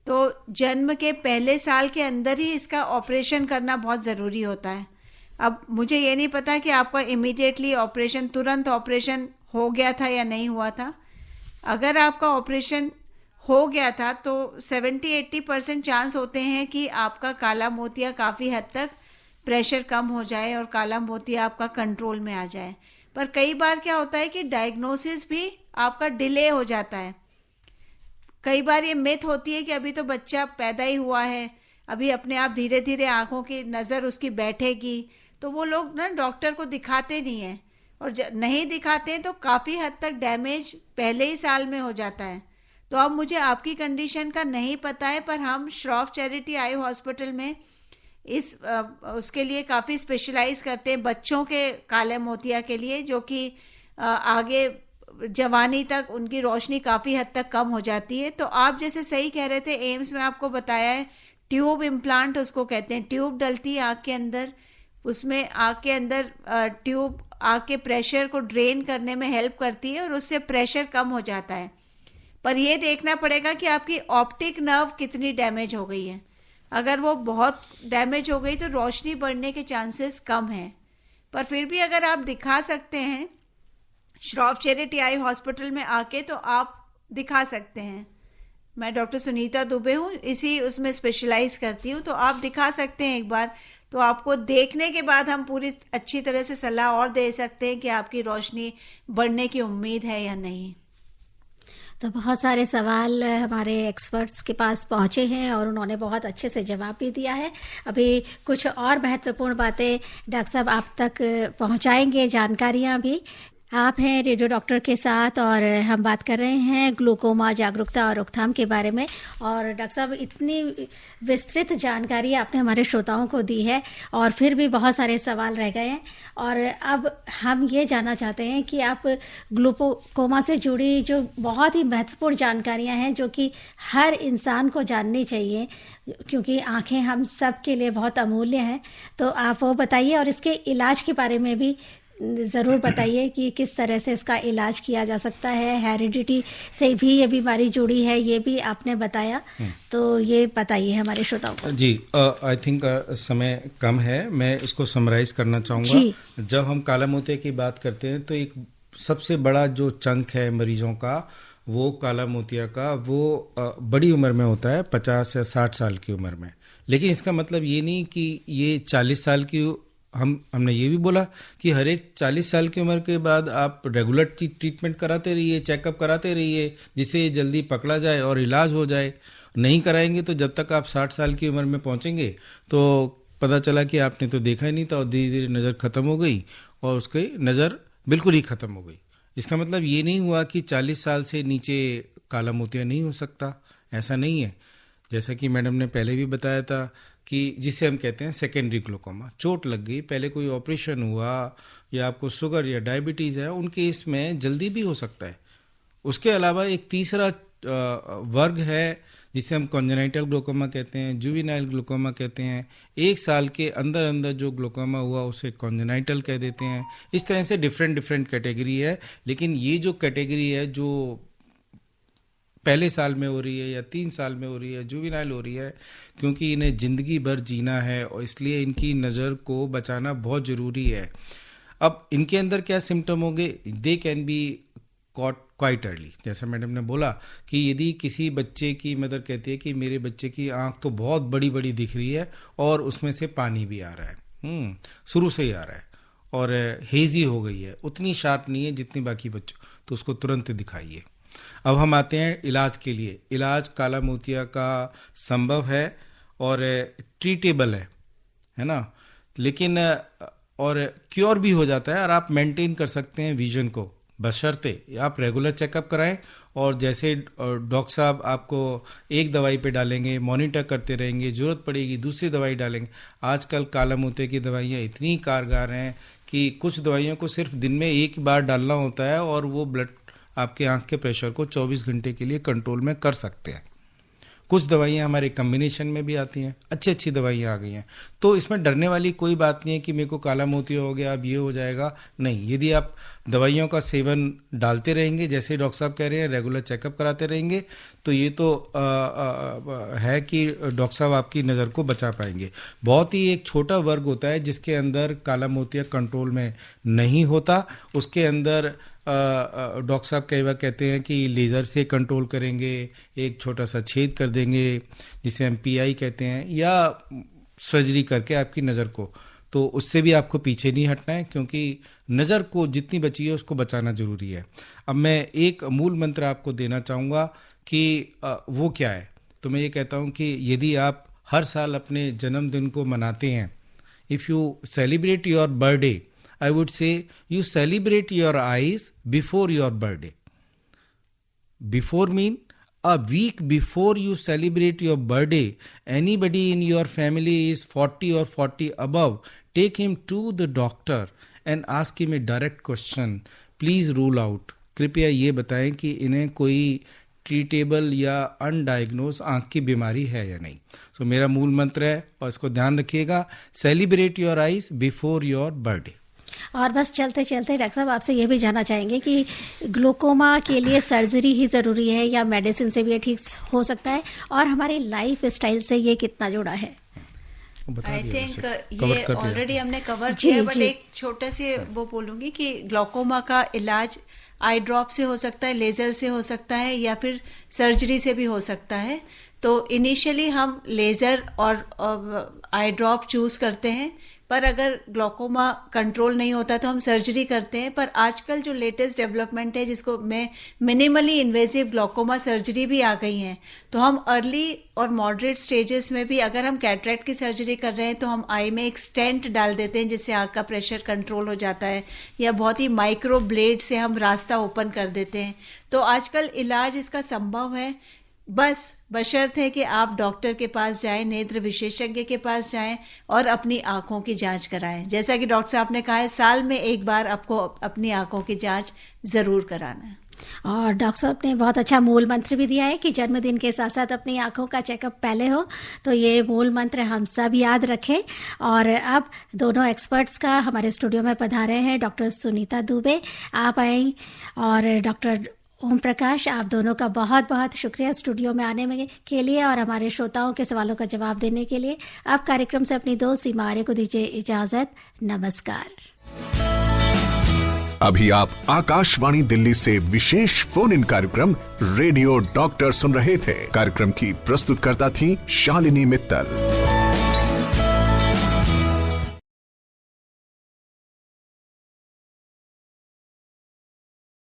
तो जन्म के पहले साल के अंदर ही इसका ऑपरेशन करना बहुत ज़रूरी होता है। अब मुझे ये नहीं पता कि आपका इमीडिएटली ऑपरेशन, तुरंत ऑपरेशन हो गया था या नहीं हुआ था। अगर आपका ऑपरेशन हो गया था तो 70-80% चांस होते हैं कि आपका काला मोतिया काफ़ी हद तक प्रेशर कम हो जाए और काला मोतिया आपका कंट्रोल में आ जाए। पर कई बार क्या होता है कि डायग्नोसिस भी आपका डिले हो जाता है। कई बार ये मिथ होती है कि अभी तो बच्चा पैदा ही हुआ है, अभी अपने आप धीरे धीरे आंखों की नज़र उसकी बैठेगी, तो वो लोग ना डॉक्टर को दिखाते नहीं हैं, और नहीं दिखाते हैं तो काफ़ी हद तक डैमेज पहले ही साल में हो जाता है। तो अब मुझे आपकी कंडीशन का नहीं पता है, पर हम श्रॉफ चैरिटी आई हॉस्पिटल में उसके लिए काफ़ी स्पेशलाइज करते हैं बच्चों के काले मोतिया के लिए, जो कि आगे जवानी तक उनकी रोशनी काफ़ी हद तक कम हो जाती है। तो आप जैसे सही कह रहे थे, एम्स में आपको बताया है ट्यूब इम्प्लांट उसको कहते हैं, ट्यूब डलती है आँख के अंदर, उसमें आँख के अंदर ट्यूब आँख के प्रेशर को ड्रेन करने में हेल्प करती है और उससे प्रेशर कम हो जाता है। पर यह देखना पड़ेगा कि आपकी ऑप्टिक नर्व कितनी डैमेज हो गई है। अगर वो बहुत डैमेज हो गई तो रोशनी बढ़ने के चांसेस कम हैं, पर फिर भी अगर आप दिखा सकते हैं श्रॉफ चैरिटी आई हॉस्पिटल में आके, तो आप दिखा सकते हैं। मैं डॉक्टर सुनीता दुबे हूँ, इसी उसमें स्पेशलाइज करती हूँ, तो आप दिखा सकते हैं एक बार। तो आपको देखने के बाद हम पूरी अच्छी तरह से सलाह और दे सकते हैं कि आपकी रोशनी बढ़ने की उम्मीद है या नहीं। तो बहुत सारे सवाल हमारे एक्सपर्ट्स के पास पहुंचे हैं और उन्होंने बहुत अच्छे से जवाब भी दिया है। अभी कुछ और महत्वपूर्ण बातें डॉक्टर साहब आप तक पहुंचाएंगे, जानकारियां भी। आप हैं रेडियो डॉक्टर के साथ और हम बात कर रहे हैं ग्लूकोमा जागरूकता और रोकथाम के बारे में। और डॉक्टर साहब, इतनी विस्तृत जानकारी आपने हमारे श्रोताओं को दी है और फिर भी बहुत सारे सवाल रह गए हैं, और अब हम ये जानना चाहते हैं कि आप ग्लूकोमा से जुड़ी जो बहुत ही महत्वपूर्ण जानकारियां हैं जो कि हर इंसान को जाननी चाहिए, क्योंकि आंखें हम सब के लिए बहुत अमूल्य हैं, तो आप वो बताइए और इसके इलाज के बारे में भी ज़रूर बताइए कि किस तरह से इसका इलाज किया जा सकता है। हेरिडिटी से भी ये बीमारी जुड़ी है, ये भी आपने बताया, तो ये बताइए हमारे श्रोताओं को। जी, आई थिंक समय कम है, मैं इसको समराइज करना चाहूँगा। जब हम काला मोतिया की बात करते हैं तो एक सबसे बड़ा जो चंक है मरीजों का, वो काला मोतिया का वो बड़ी उम्र में होता है, 50 या 60 साल की उम्र में। लेकिन इसका मतलब ये नहीं कि ये 40 साल की, हमने ये भी बोला कि हर एक 40 साल की उम्र के बाद आप रेगुलर ट्रीटमेंट कराते रहिए, चेकअप कराते रहिए, जिससे ये जल्दी पकड़ा जाए और इलाज हो जाए। नहीं कराएंगे तो जब तक आप 60 साल की उम्र में पहुंचेंगे तो पता चला कि आपने तो देखा ही नहीं था और धीरे धीरे नज़र ख़त्म हो गई और उसकी नज़र बिल्कुल ही ख़त्म हो गई। इसका मतलब ये नहीं हुआ कि 40 साल से नीचे काला मोतिया नहीं हो सकता, ऐसा नहीं है। जैसा कि मैडम ने पहले भी बताया था कि जिसे हम कहते हैं सेकेंडरी ग्लूकोमा, चोट लग गई, पहले कोई ऑपरेशन हुआ या आपको शुगर या डायबिटीज़ है, उनके इसमें जल्दी भी हो सकता है। उसके अलावा एक तीसरा वर्ग है जिसे हम कॉन्जेनाइटल ग्लूकोमा कहते हैं, जुवेनाइल ग्लूकोमा कहते हैं। 1 साल के अंदर अंदर जो ग्लूकोमा हुआ उसे कॉन्जेनाइटल कह देते हैं। इस तरह से डिफरेंट कैटेगरी है। लेकिन ये जो कैटेगरी है जो पहले साल में हो रही है या 3 साल में हो रही है, जुवेनाइल हो रही है, क्योंकि इन्हें ज़िंदगी भर जीना है और इसलिए इनकी नज़र को बचाना बहुत ज़रूरी है। अब इनके अंदर क्या सिम्टम होंगे? They can be caught quite early. जैसा मैडम ने बोला कि यदि किसी बच्चे की मदर कहती है कि मेरे बच्चे की आँख तो बहुत बड़ी बड़ी दिख रही है और उसमें से पानी भी आ रहा है, शुरू से ही आ रहा है, और हेजी हो गई है, उतनी शार्प नहीं है जितनी बाकी बच्चों, तो उसको तुरंत दिखाइए। अब हम आते हैं इलाज के लिए। इलाज काला मोतिया का संभव है और ट्रीटेबल है ना, लेकिन और क्योर भी हो जाता है और आप मेंटेन कर सकते हैं विजन को, बशर्ते आप रेगुलर चेकअप कराएं और जैसे डॉक्टर साहब आपको एक दवाई पे डालेंगे, मॉनिटर करते रहेंगे, ज़रूरत पड़ेगी दूसरी दवाई डालेंगे। आजकल काला मोतिया की दवाइयाँ इतनी कारगर हैं कि कुछ दवाइयों को सिर्फ दिन में एक बार डालना होता है और वो ब्लड आपके आंख के प्रेशर को 24 घंटे के लिए कंट्रोल में कर सकते हैं। कुछ दवाइयाँ हमारे कम्बिनेशन में भी आती हैं, अच्छी अच्छी दवाइयाँ आ गई हैं, तो इसमें डरने वाली कोई बात नहीं है कि मेरे को काला मोतिया हो गया, अब ये हो जाएगा, नहीं। यदि आप दवाइयों का सेवन डालते रहेंगे, जैसे डॉक्टर साहब कह रहे हैं, रेगुलर चेकअप कराते रहेंगे, तो ये तो है कि डॉक्टर साहब आपकी नज़र को बचा पाएंगे। बहुत ही एक छोटा वर्ग होता है जिसके अंदर काला मोतिया कंट्रोल में नहीं होता, उसके अंदर डॉक्टर साहब कई बार कहते हैं कि लेज़र से कंट्रोल करेंगे, एक छोटा सा छेद कर देंगे जिसे हम PI कहते हैं, या सर्जरी करके आपकी नज़र को, तो उससे भी आपको पीछे नहीं हटना है, क्योंकि नज़र को जितनी बची है उसको बचाना ज़रूरी है। अब मैं एक मूल मंत्र आपको देना चाहूँगा कि वो क्या है, तो मैं ये कहता हूँ कि यदि आप हर साल अपने जन्मदिन को मनाते हैं, if you celebrate your birthday, I would say you celebrate your eyes before your birthday. Before mean a week before you celebrate your birthday, anybody in your family is 40 or 40 above, take him to the doctor and ask him a direct question. Please rule out. कृपया ये बताएं कि इन्हें कोई treatable या undiagnosed आँख की बीमारी है या नहीं। सो मेरा मूल मंत्र है और इसको ध्यान रखिएगा, celebrate your eyes before your birthday. और बस चलते चलते डॉक्टर साहब आपसे ये भी जानना चाहेंगे कि ग्लोकोमा के लिए सर्जरी ही ज़रूरी है या मेडिसिन से भी ये ठीक हो सकता है, और हमारे लाइफ स्टाइल से ये कितना जुड़ा है? आई थिंक ये ऑलरेडी हमने कवर किया, बट एक छोटे से वो बोलूँगी कि ग्लोकोमा का इलाज आई ड्रॉप से हो सकता है, लेज़र से हो सकता है, या फिर सर्जरी से भी हो सकता है। तो इनिशियली हम लेज़र और आई ड्रॉप चूज़ करते हैं, पर अगर ग्लोकोमा कंट्रोल नहीं होता तो हम सर्जरी करते हैं। पर आजकल जो लेटेस्ट डेवलपमेंट है, जिसको मैं मिनिमली इन्वेजिव ग्लोकोमा सर्जरी भी आ गई हैं, तो हम अर्ली और मॉडरेट स्टेजेस में भी अगर हम कैटरेक्ट की सर्जरी कर रहे हैं तो हम आई में एक स्टेंट डाल देते हैं जिससे आँख का प्रेशर कंट्रोल हो जाता है, या बहुत ही माइक्रो ब्लेड से हम रास्ता ओपन कर देते हैं। तो आजकल इलाज इसका संभव है, बस बशर्त है कि आप डॉक्टर के पास जाएं, नेत्र विशेषज्ञ के पास जाएं और अपनी आंखों की जांच कराएं। जैसा कि डॉक्टर साहब ने कहा है, साल में एक बार आपको अपनी आंखों की जांच ज़रूर कराना है। और डॉक्टर साहब ने बहुत अच्छा मूल मंत्र भी दिया है कि जन्मदिन के साथ साथ अपनी आंखों का चेकअप पहले हो, तो ये मूल मंत्र हम सब याद रखें। और अब दोनों एक्सपर्ट्स का हमारे स्टूडियो में पधारे हैं डॉक्टर सुनीता दुबे, आप आई, और डॉक्टर ओम प्रकाश, आप दोनों का बहुत बहुत शुक्रिया स्टूडियो में आने में के लिए और हमारे श्रोताओं के सवालों का जवाब देने के लिए। आप कार्यक्रम से अपनी दोस्त सीमा आर्य को दीजिए इजाजत। नमस्कार। अभी आप आकाशवाणी दिल्ली से विशेष फोन इन कार्यक्रम रेडियो डॉक्टर सुन रहे थे। कार्यक्रम की प्रस्तुतकर्ता थी शालिनी मित्तल।